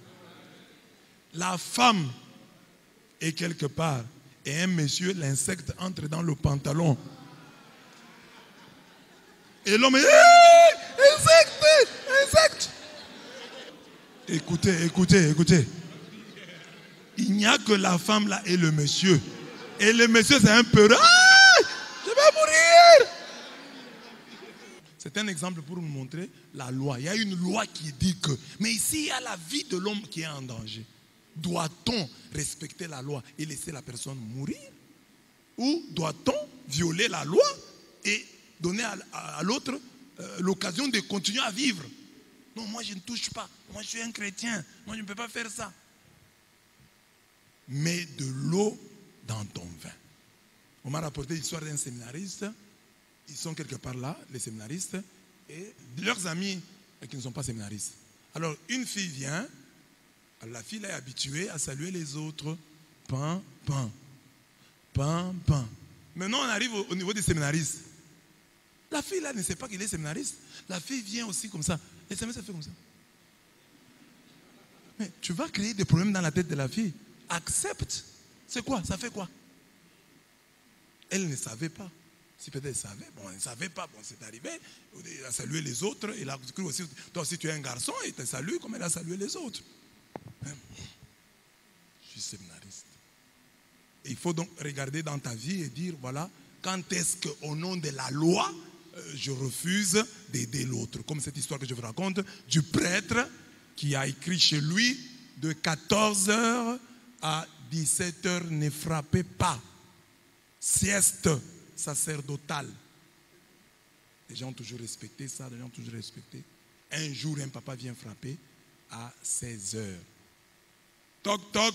La femme est quelque part et un monsieur, l'insecte entre dans le pantalon. Et l'homme est insecte, insecte. Écoutez, écoutez, écoutez. Il n'y a que la femme là et le monsieur. Et le monsieur c'est un peu... Ah, je vais mourir. C'est un exemple pour nous montrer la loi. Il y a une loi qui dit que... Mais ici, il y a la vie de l'homme qui est en danger. Doit-on respecter la loi et laisser la personne mourir? Ou doit-on violer la loi et donner à l'autre l'occasion de continuer à vivre? Non, moi je ne touche pas. Moi je suis un chrétien. Moi je ne peux pas faire ça. Mets de l'eau dans ton vin. On m'a rapporté l'histoire d'un séminariste. Ils sont quelque part là, les séminaristes, et leurs amis qui ne sont pas séminaristes. Alors une fille vient Alors, la fille là, est habituée à saluer les autres. Pain, pain. Pain, pain. Maintenant, on arrive au niveau des séminaristes. La fille là ne sait pas qu'il est séminariste. La fille vient aussi comme ça. Et ça fait comme ça. Mais tu vas créer des problèmes dans la tête de la fille. Accepte. C'est quoi? Ça fait quoi? Elle ne savait pas. Si peut-être elle savait, bon, elle ne savait pas, bon, c'est arrivé. Elle a salué les autres. Et là, aussi, toi aussi, tu es un garçon, et te salue comme elle a salué les autres. Je suis séminariste. Et il faut donc regarder dans ta vie et dire, voilà, quand est-ce qu'au nom de la loi, je refuse d'aider l'autre. Comme cette histoire que je vous raconte, du prêtre qui a écrit chez lui, de 14h à 17h, ne frappez pas. Sieste sacerdotale. Les gens ont toujours respecté ça, les gens ont toujours respecté. Un jour, un papa vient frapper à 16h. Toc, toc.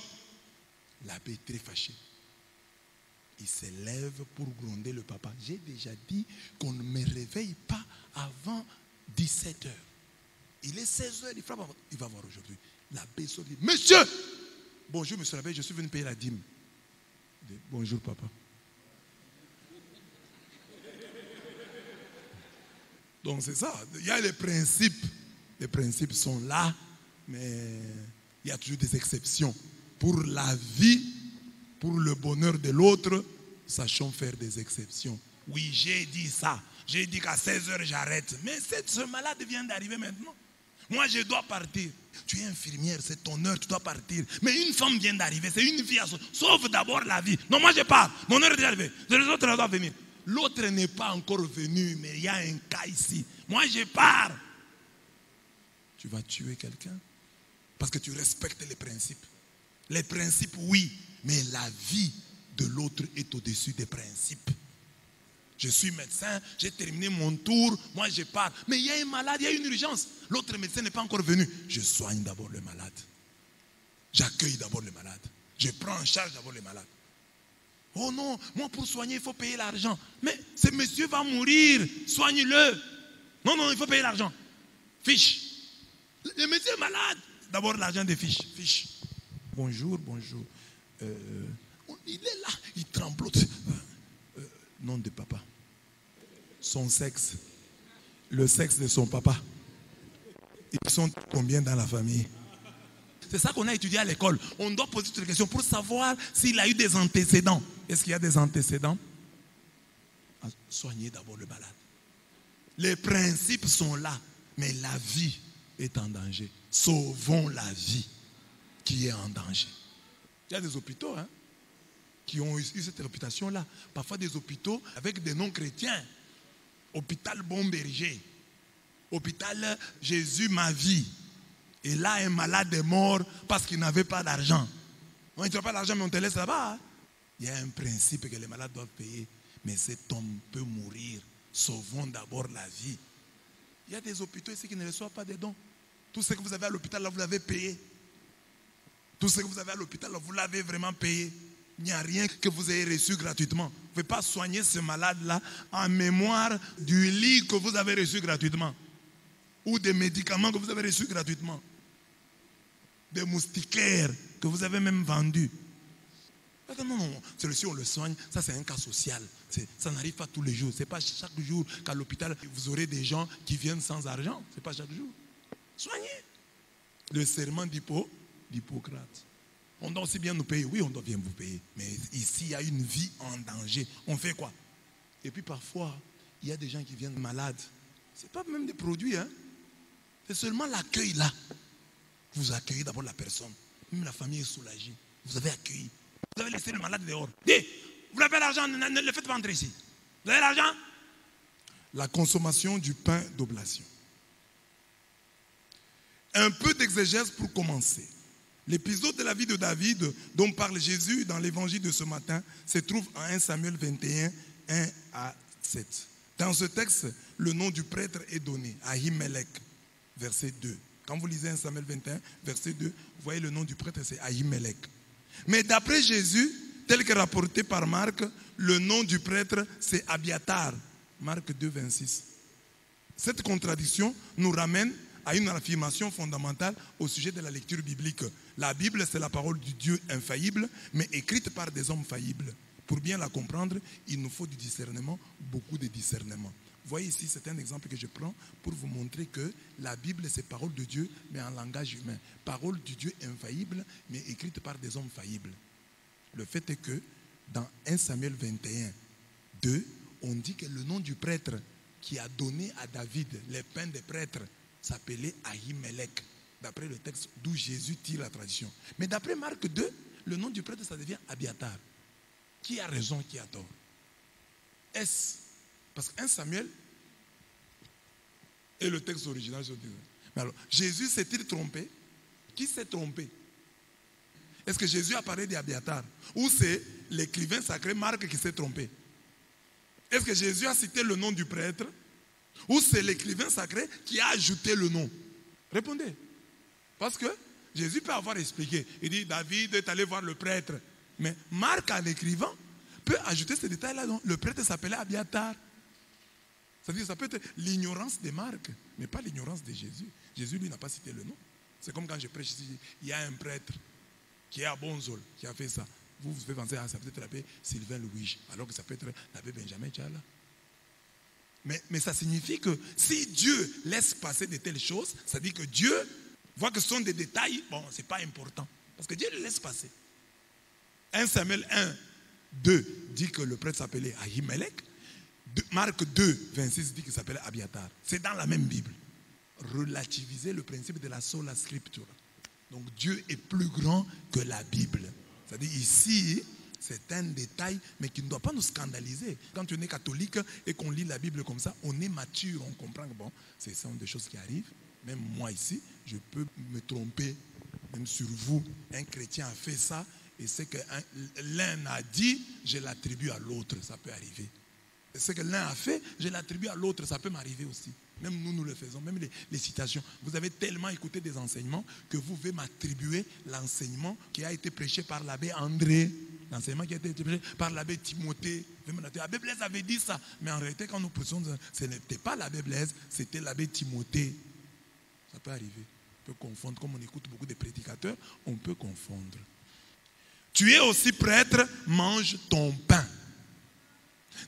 L'abbé est très fâché. Il se lève pour gronder le papa. J'ai déjà dit qu'on ne me réveille pas avant 17h. Il est 16h, il frappe. Il va voir aujourd'hui. L'abbé sort dit, monsieur, bonjour monsieur l'abbé, je suis venu payer la dîme. Il dit, bonjour papa. Donc c'est ça, il y a les principes. Les principes sont là, mais il y a toujours des exceptions. Pour la vie, pour le bonheur de l'autre, sachons faire des exceptions. Oui, j'ai dit ça. J'ai dit qu'à 16h j'arrête. Mais ce malade vient d'arriver maintenant. Moi je dois partir. Tu es infirmière, c'est ton heure, tu dois partir. Mais une femme vient d'arriver, c'est une vie à sauver. Sauve d'abord la vie. Non, moi je pars. Mon heure est déjà arrivée. Les autres doivent venir. L'autre n'est pas encore venu, mais il y a un cas ici. Moi, je pars. Tu vas tuer quelqu'un parce que tu respectes les principes. Les principes, oui, mais la vie de l'autre est au-dessus des principes. Je suis médecin, j'ai terminé mon tour, moi je pars. Mais il y a un malade, il y a une urgence. L'autre médecin n'est pas encore venu. Je soigne d'abord le malade. J'accueille d'abord le malade. Je prends en charge d'abord le malade. Oh non, moi pour soigner, il faut payer l'argent. Mais ce monsieur va mourir, soigne-le. Non, non, il faut payer l'argent. Fiche. Le monsieur est malade. D'abord l'argent des fiches. Fiche. Bonjour, bonjour. Il est là, il tremble. Nom de papa. Son sexe. Le sexe de son papa. Ils sont combien dans la famille? C'est ça qu'on a étudié à l'école. On doit poser toutes les questions pour savoir s'il a eu des antécédents. Est-ce qu'il y a des antécédents? Soignez d'abord le malade. Les principes sont là, mais la vie est en danger. Sauvons la vie qui est en danger. Il y a des hôpitaux qui ont eu cette réputation-là. Parfois des hôpitaux avec des noms chrétiens. Hôpital Bon Berger. Hôpital Jésus ma vie. Et là, un malade est mort parce qu'il n'avait pas d'argent. Tu n'as pas d'argent, mais on te laisse là-bas. Il y a un principe que les malades doivent payer. Mais cet homme peut mourir. Sauvons d'abord la vie. Il y a des hôpitaux ici qui ne reçoivent pas de dons. Tout ce que vous avez à l'hôpital, là, vous l'avez payé. Tout ce que vous avez à l'hôpital, là, vous l'avez vraiment payé. Il n'y a rien que vous ayez reçu gratuitement. Vous ne pouvez pas soigner ce malade-là en mémoire du lit que vous avez reçu gratuitement. Ou des médicaments que vous avez reçus gratuitement. Des moustiquaires que vous avez même vendus. Non, non, celui-ci on le soigne, ça c'est un cas social. Ça n'arrive pas tous les jours. Ce n'est pas chaque jour qu'à l'hôpital vous aurez des gens qui viennent sans argent. Ce n'est pas chaque jour. Soignez. Le serment d'Hippocrate. On doit aussi bien nous payer. Oui, on doit bien vous payer. Mais ici, il y a une vie en danger. On fait quoi? Et puis parfois, il y a des gens qui viennent malades. Ce n'est pas même des produits. C'est seulement l'accueil là. Vous accueillez d'abord la personne. Même la famille est soulagée. Vous avez accueilli. Vous avez laissé le malade dehors. Dis, vous avez l'argent, ne le faites pas entrer ici. Vous avez l'argent? La consommation du pain d'oblation. Un peu d'exégèse pour commencer. L'épisode de la vie de David dont parle Jésus dans l'évangile de ce matin se trouve en 1 Samuel 21, 1 à 7. Dans ce texte, le nom du prêtre est donné, Ahimelech, verset 2. Quand vous lisez 1 Samuel 21, verset 2, vous voyez le nom du prêtre, c'est Ahimelech. Mais d'après Jésus, tel que rapporté par Marc, le nom du prêtre, c'est Abiatar. Marc 2, 26. Cette contradiction nous ramène à une affirmation fondamentale au sujet de la lecture biblique. La Bible, c'est la parole du Dieu infaillible, mais écrite par des hommes faillibles. Pour bien la comprendre, il nous faut du discernement, beaucoup de discernement. Vous voyez ici, c'est un exemple que je prends pour vous montrer que la Bible, c'est parole de Dieu, mais en langage humain. Parole du Dieu infaillible, mais écrite par des hommes faillibles. Le fait est que dans 1 Samuel 21, 2, on dit que le nom du prêtre qui a donné à David les pains des prêtres s'appelait Ahimelech, d'après le texte d'où Jésus tire la tradition. Mais d'après Marc 2, le nom du prêtre, ça devient Abiatar. Qui a raison, qui a tort? Est-ce parce que 1 Samuel est le texte original sur Dieu. Mais alors, Jésus s'est-il trompé? Qui s'est trompé? Est-ce que Jésus a parlé d'Abiatar? Ou c'est l'écrivain sacré Marc qui s'est trompé? Est-ce que Jésus a cité le nom du prêtre? Ou c'est l'écrivain sacré qui a ajouté le nom? Répondez. Parce que Jésus peut avoir expliqué. Il dit, David est allé voir le prêtre. Mais Marc, en écrivant, peut ajouter ce détail-là. Le prêtre s'appelait Abiatar. C'est-à-dire, ça peut être l'ignorance de Marc, mais pas l'ignorance de Jésus. Jésus, lui, n'a pas cité le nom. C'est comme quand je prêche ici, il y a un prêtre qui est à Bonzol, qui a fait ça. Vous pouvez penser, ça peut être l'abbé Sylvain Louis, alors que ça peut être l'abbé Benjamin Tchala. Mais ça signifie que si Dieu laisse passer de telles choses, ça dit que Dieu voit que ce sont des détails, bon, ce n'est pas important. Parce que Dieu le laisse passer. 1 Samuel 1, 2 dit que le prêtre s'appelait Ahimelech. Marc 2, 26 dit qu'il s'appelait Abiatar. C'est dans la même Bible. Relativiser le principe de la sola scriptura. Donc Dieu est plus grand que la Bible. C'est-à-dire ici, c'est un détail, mais qui ne doit pas nous scandaliser. Quand on est catholique et qu'on lit la Bible comme ça, on est mature, on comprend que bon, ce sont des choses qui arrivent. Même moi ici, je peux me tromper, même sur vous. Un chrétien a fait ça, et c'est que l'un a dit, je l'attribue à l'autre, ça peut arriver. Ce que l'un a fait, je l'attribue à l'autre, ça peut m'arriver aussi. Même nous le faisons, même les citations. Vous avez tellement écouté des enseignements que vous pouvez m'attribuer l'enseignement qui a été prêché par l'abbé André, l'enseignement qui a été prêché par l'abbé Timothée. L'abbé Blaise avait dit ça, mais en réalité, quand nous prêchons, ce n'était pas l'abbé Blaise, c'était l'abbé Timothée. Ça peut arriver. On peut confondre, comme on écoute beaucoup de prédicateurs, on peut confondre. Tu es aussi prêtre, mange ton pain.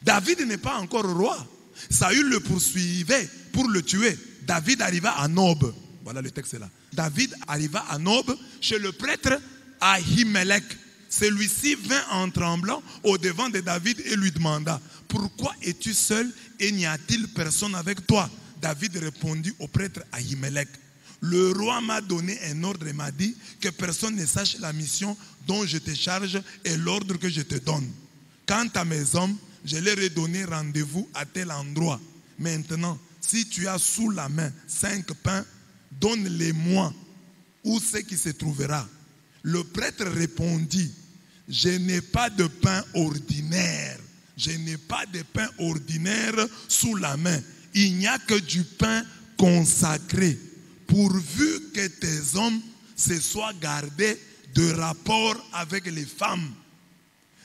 David n'est pas encore roi. Saül le poursuivait pour le tuer. David arriva à Nob. Voilà le texte là. David arriva à Nob chez le prêtre Ahimelech. Celui-ci vint en tremblant au devant de David et lui demanda, « Pourquoi es-tu seul et n'y a-t-il personne avec toi ?» David répondit au prêtre Ahimelech, « Le roi m'a donné un ordre et m'a dit que personne ne sache la mission dont je te charge et l'ordre que je te donne. Quant à mes hommes, je leur ai donné rendez-vous à tel endroit. Maintenant, si tu as sous la main 5 pains, donne-les-moi, où c'est qui se trouvera. » Le prêtre répondit, « Je n'ai pas de pain ordinaire. Je n'ai pas de pain ordinaire sous la main. Il n'y a que du pain consacré, pourvu que tes hommes se soient gardés de rapport avec les femmes. »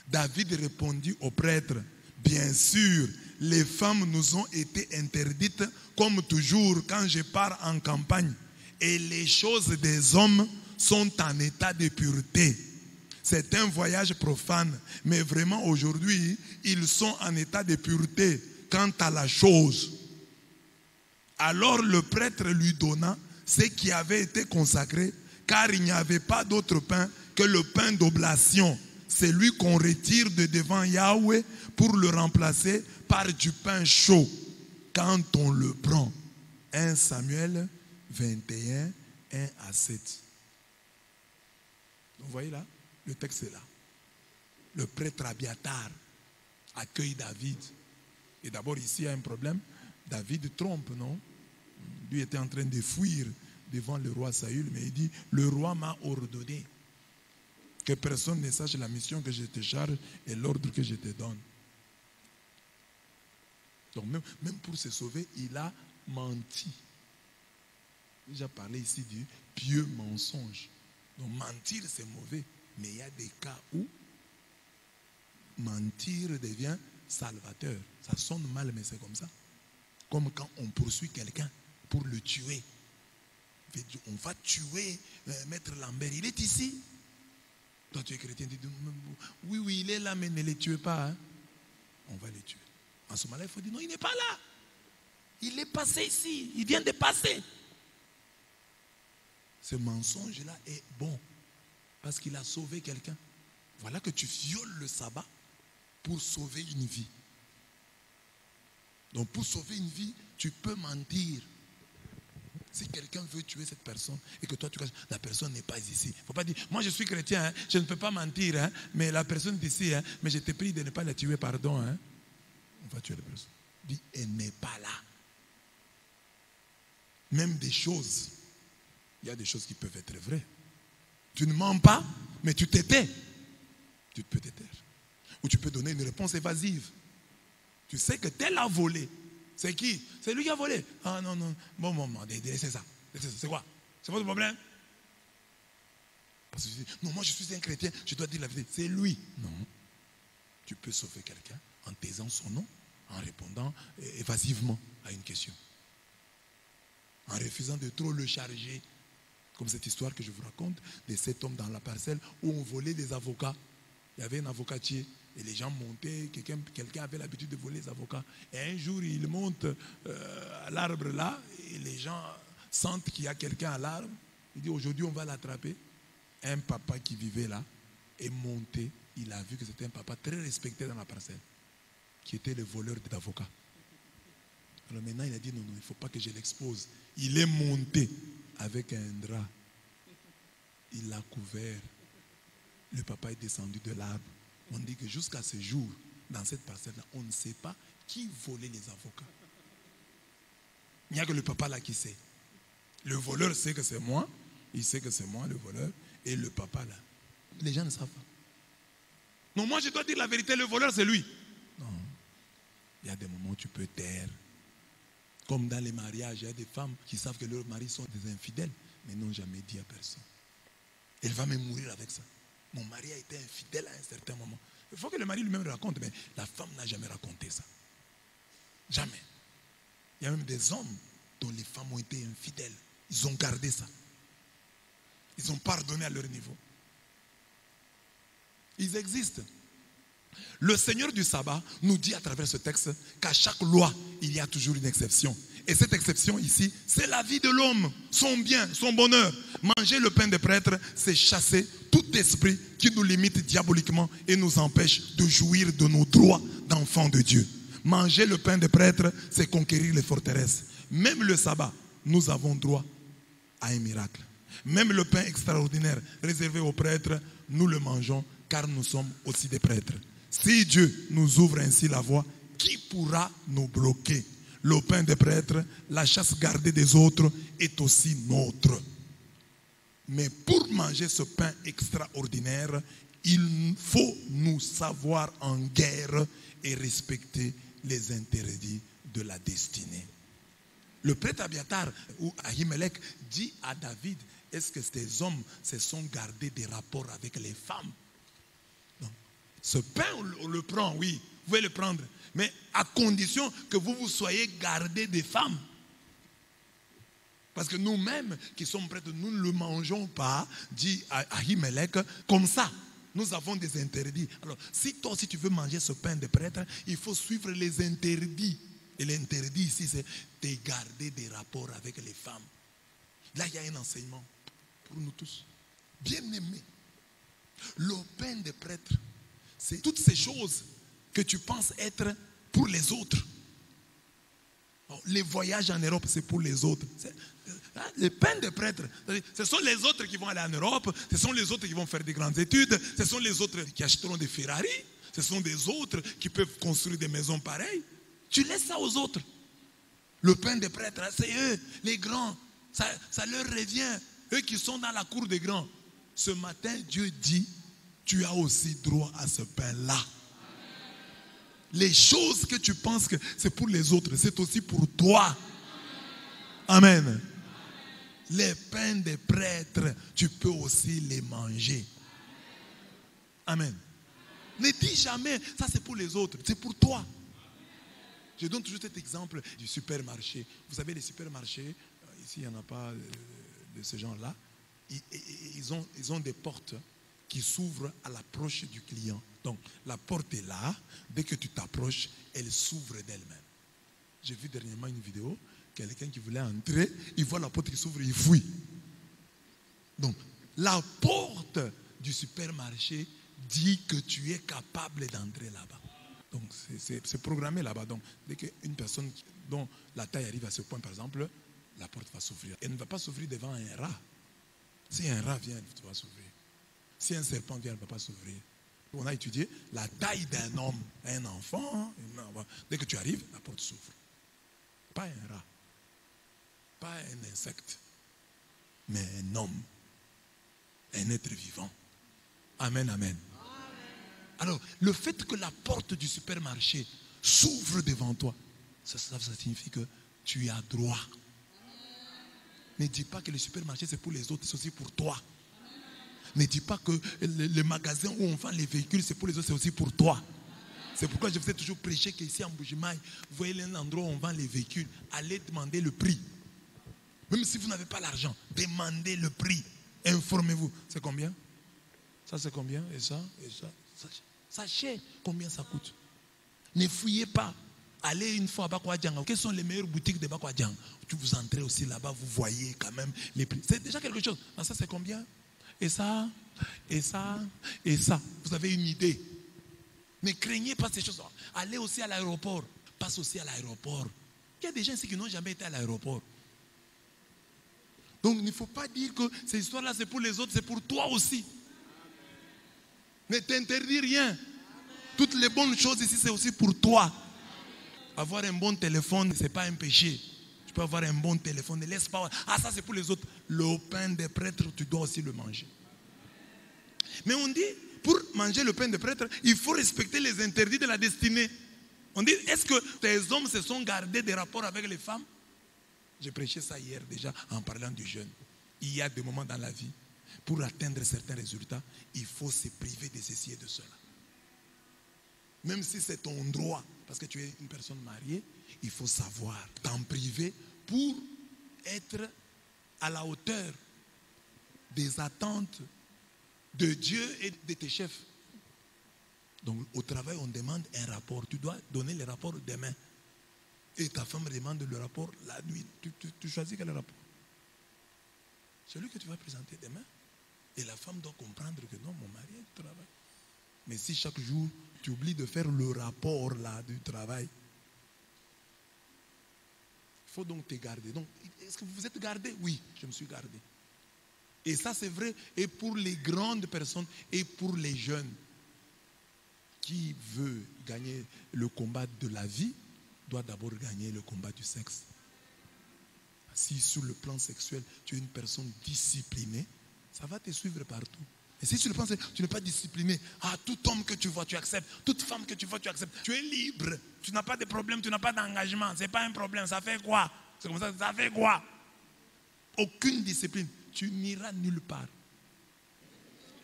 David répondit au prêtre, « Bien sûr, les femmes nous ont été interdites comme toujours quand je pars en campagne. Et les choses des hommes sont en état de pureté. C'est un voyage profane, mais vraiment aujourd'hui, ils sont en état de pureté quant à la chose. » Alors le prêtre lui donna ce qui avait été consacré, car il n'y avait pas d'autre pain que le pain d'oblation. C'est lui qu'on retire de devant Yahweh pour le remplacer par du pain chaud quand on le prend. 1 Samuel 21, 1 à 7. Donc vous voyez là, le texte est là. Le prêtre Abiatar accueille David. Et d'abord ici il y a un problème. David trompe, non? Lui était en train de fuir devant le roi Saül, mais il dit, le roi m'a ordonné que personne ne sache la mission que je te charge et l'ordre que je te donne. Donc même pour se sauver, il a menti. J'ai déjà parlé ici du pieux mensonge. Donc mentir c'est mauvais, mais il y a des cas où mentir devient salvateur. Ça sonne mal, mais c'est comme ça. Comme quand on poursuit quelqu'un pour le tuer. On va tuer Maître Lambert. Il est ici. Toi, tu es chrétien. Tu dis, oui, il est là, mais ne les tuez pas. Hein. On va les tuer. En ce moment-là, il faut dire, non, il n'est pas là. Il est passé ici. Il vient de passer. Ce mensonge-là est bon. Parce qu'il a sauvé quelqu'un. Voilà que tu violes le sabbat pour sauver une vie. Donc pour sauver une vie, tu peux mentir. Si quelqu'un veut tuer cette personne et que toi tu caches, la personne n'est pas ici. Il ne faut pas dire, moi je suis chrétien, hein, je ne peux pas mentir, hein, mais la personne est ici, hein, mais je te prie de ne pas la tuer, pardon. Hein. On va tuer la personne. Dis, elle n'est pas là. Même des choses, il y a des choses qui peuvent être vraies. Tu ne mens pas, mais tu t'étais. Tu peux te taire. Ou tu peux donner une réponse évasive. Tu sais que tel a volé. C'est qui? C'est lui qui a volé. Ah non, non. Bon moment, laissez ça. C'est quoi? C'est votre problème? Parce que non, moi je suis un chrétien, je dois dire la vérité. C'est lui. Non. Tu peux sauver quelqu'un en taisant son nom, en répondant évasivement à une question. En refusant de trop le charger. Comme cette histoire que je vous raconte de cet homme dans la parcelle où on volait des avocats. Il y avait un avocatier et les gens montaient, quelqu'un avait l'habitude de voler les avocats. Et un jour, il monte à l'arbre là et les gens sentent qu'il y a quelqu'un à l'arbre. Il dit, aujourd'hui, on va l'attraper. Un papa qui vivait là est monté. Il a vu que c'était un papa très respecté dans la parcelle, qui était le voleur d'avocats. Alors maintenant, il a dit, non, il ne faut pas que je l'expose. Il est monté avec un drap. Il l'a couvert. Le papa est descendu de l'arbre. On dit que jusqu'à ce jour, dans cette parcelle-là, on ne sait pas qui volait les avocats. Il n'y a que le papa là qui sait. Le voleur sait que c'est moi. Il sait que c'est moi le voleur. Et le papa là. Les gens ne savent pas. Non, moi je dois dire la vérité. Le voleur c'est lui. Non. Il y a des moments où tu peux taire. Comme dans les mariages, il y a des femmes qui savent que leurs maris sont des infidèles, mais n'ont jamais dit à personne. Elle va même mourir avec ça. Mon mari a été infidèle à un certain moment. Il faut que le mari lui-même le raconte, mais la femme n'a jamais raconté ça. Jamais. Il y a même des hommes dont les femmes ont été infidèles. Ils ont gardé ça. Ils ont pardonné à leur niveau. Ils existent. Le Seigneur du sabbat nous dit à travers ce texte qu'à chaque loi, il y a toujours une exception. Et cette exception ici, c'est la vie de l'homme, son bien, son bonheur. Manger le pain des prêtres, c'est chasser tout esprit qui nous limite diaboliquement et nous empêche de jouir de nos droits d'enfants de Dieu. Manger le pain des prêtres, c'est conquérir les forteresses. Même le sabbat, nous avons droit à un miracle. Même le pain extraordinaire réservé aux prêtres, nous le mangeons car nous sommes aussi des prêtres. Si Dieu nous ouvre ainsi la voie, qui pourra nous bloquer? Le pain des prêtres, la chasse gardée des autres est aussi nôtre. Mais pour manger ce pain extraordinaire, il faut nous savoir en guerre et respecter les interdits de la destinée. Le prêtre Abiatar ou Ahimelech dit à David, est-ce que ces hommes se sont gardés des rapports avec les femmes? Non. Ce pain, on le prend, oui, vous pouvez le prendre, mais à condition que vous soyez gardés des femmes. Parce que nous-mêmes qui sommes prêtres, nous ne le mangeons pas, dit Ahimelech, comme ça. Nous avons des interdits. Alors, si toi aussi tu veux manger ce pain de prêtre, il faut suivre les interdits. Et l'interdit ici, c'est de garder des rapports avec les femmes. Là, il y a un enseignement pour nous tous. Bien-aimés, le pain de prêtre, c'est toutes ces choses que tu penses être pour les autres. Les voyages en Europe, c'est pour les autres. Les pains de prêtres, ce sont les autres qui vont aller en Europe, ce sont les autres qui vont faire des grandes études, ce sont les autres qui achèteront des Ferrari, ce sont des autres qui peuvent construire des maisons pareilles. Tu laisses ça aux autres. Le pain de prêtres, c'est eux, les grands. Ça leur revient. Eux qui sont dans la cour des grands. Ce matin, Dieu dit, tu as aussi droit à ce pain-là. Les choses que tu penses que c'est pour les autres, c'est aussi pour toi. Amen. Les pains des prêtres, tu peux aussi les manger. Amen. Ne dis jamais, ça c'est pour les autres, c'est pour toi. Je donne toujours cet exemple du supermarché. Vous savez, les supermarchés, ici il n'y en a pas de ce genre-là, ils ont des portes qui s'ouvrent à l'approche du client. Donc, la porte est là. Dès que tu t'approches, elle s'ouvre d'elle-même. J'ai vu dernièrement une vidéo, quelqu'un qui voulait entrer, il voit la porte qui s'ouvre, il fouille. Donc, la porte du supermarché dit que tu es capable d'entrer là-bas. Donc, c'est programmé là-bas. Donc, dès qu'une personne dont la taille arrive à ce point, par exemple, la porte va s'ouvrir. Elle ne va pas s'ouvrir devant un rat. Si un rat vient, elle va s'ouvrir. Si un serpent vient, elle ne va pas s'ouvrir. On a étudié la taille d'un homme, un enfant. Dès que tu arrives, la porte s'ouvre. Pas un rat, pas un insecte, mais un homme, un être vivant. Amen, amen. Alors, le fait que la porte du supermarché s'ouvre devant toi, ça signifie que tu as droit. Ne dis pas que le supermarché c'est pour les autres, c'est aussi pour toi. Ne dis pas que le magasin où on vend les véhicules c'est pour les autres, c'est aussi pour toi. C'est pourquoi je vous ai toujours prêché qu'ici en Bujimaï, vous voyez un endroit où on vend les véhicules, allez demander le prix. Même si vous n'avez pas l'argent, demandez le prix. Informez-vous. C'est combien? Ça c'est combien? Et ça? Et ça? Sachez combien ça coûte. Ne fouillez pas. Allez une fois à Bakwadjang. Quelles sont les meilleures boutiques de Bakwadjang? Vous entrez aussi là-bas, vous voyez quand même les prix. C'est déjà quelque chose. Ah, ça c'est combien? Et ça? Et ça? Et ça? Vous avez une idée? Ne craignez pas ces choses. Allez aussi à l'aéroport. Passe aussi à l'aéroport. Il y a des gens ici qui n'ont jamais été à l'aéroport. Donc il ne faut pas dire que ces histoires-là c'est pour les autres, c'est pour toi aussi. Ne t'interdis rien. Toutes les bonnes choses ici c'est aussi pour toi. Avoir un bon téléphone, ce n'est pas un péché. Tu peux avoir un bon téléphone, ne laisse pas. Ah, ça c'est pour les autres. Le pain des prêtres, tu dois aussi le manger. Mais on dit, pour manger le pain des prêtres, il faut respecter les interdits de la destinée. On dit, est-ce que tes hommes se sont gardés des rapports avec les femmes? J'ai prêché ça hier déjà en parlant du jeûne. Il y a des moments dans la vie, pour atteindre certains résultats, il faut se priver de ceci et de cela. Même si c'est ton droit, parce que tu es une personne mariée, il faut savoir t'en priver pour être à la hauteur des attentes de Dieu et de tes chefs. Donc au travail, on demande un rapport. Tu dois donner le rapport demain. Et ta femme demande le rapport la nuit. Tu choisis quel rapport? Celui que tu vas présenter demain. Et la femme doit comprendre que non, mon mari est au travail. Mais si chaque jour, tu oublies de faire le rapport là du travail, il faut donc te garder. Donc, est-ce que vous vous êtes gardé? Oui, je me suis gardé. Et ça, c'est vrai, et pour les grandes personnes, et pour les jeunes. Qui veut gagner le combat de la vie, doit d'abord gagner le combat du sexe. Si sur le plan sexuel, tu es une personne disciplinée, ça va te suivre partout. Et si sur le plan sexuel, tu n'es pas discipliné, tout homme que tu vois, tu acceptes. Toute femme que tu vois, tu acceptes. Tu es libre. Tu n'as pas de problème, tu n'as pas d'engagement. Ce n'est pas un problème. Ça fait quoi? C'est comme ça fait quoi? Aucune discipline. Tu n'iras nulle part.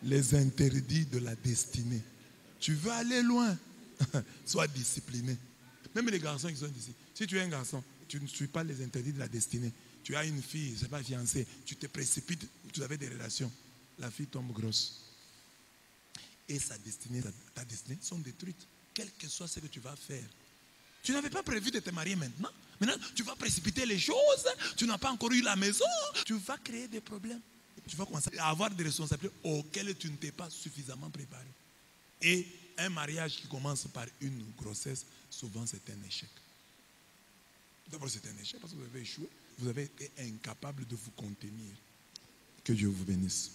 Les interdits de la destinée. Tu veux aller loin, sois discipliné. Même les garçons qui sont ici. Si tu es un garçon, tu ne suis pas les interdits de la destinée. Tu as une fille, ce n'est pas fiancée, tu te précipites, tu avais des relations. La fille tombe grosse. Et sa destinée, ta destinée sont détruites. Quel que soit ce que tu vas faire. Tu n'avais pas prévu de te marier maintenant. Maintenant, tu vas précipiter les choses. Tu n'as pas encore eu la maison. Tu vas créer des problèmes. Tu vas commencer à avoir des responsabilités auxquelles tu ne t'es pas suffisamment préparé. Et un mariage qui commence par une grossesse, souvent c'est un échec. D'abord c'est un échec parce que vous avez échoué. Vous avez été incapable de vous contenir. Que Dieu vous bénisse.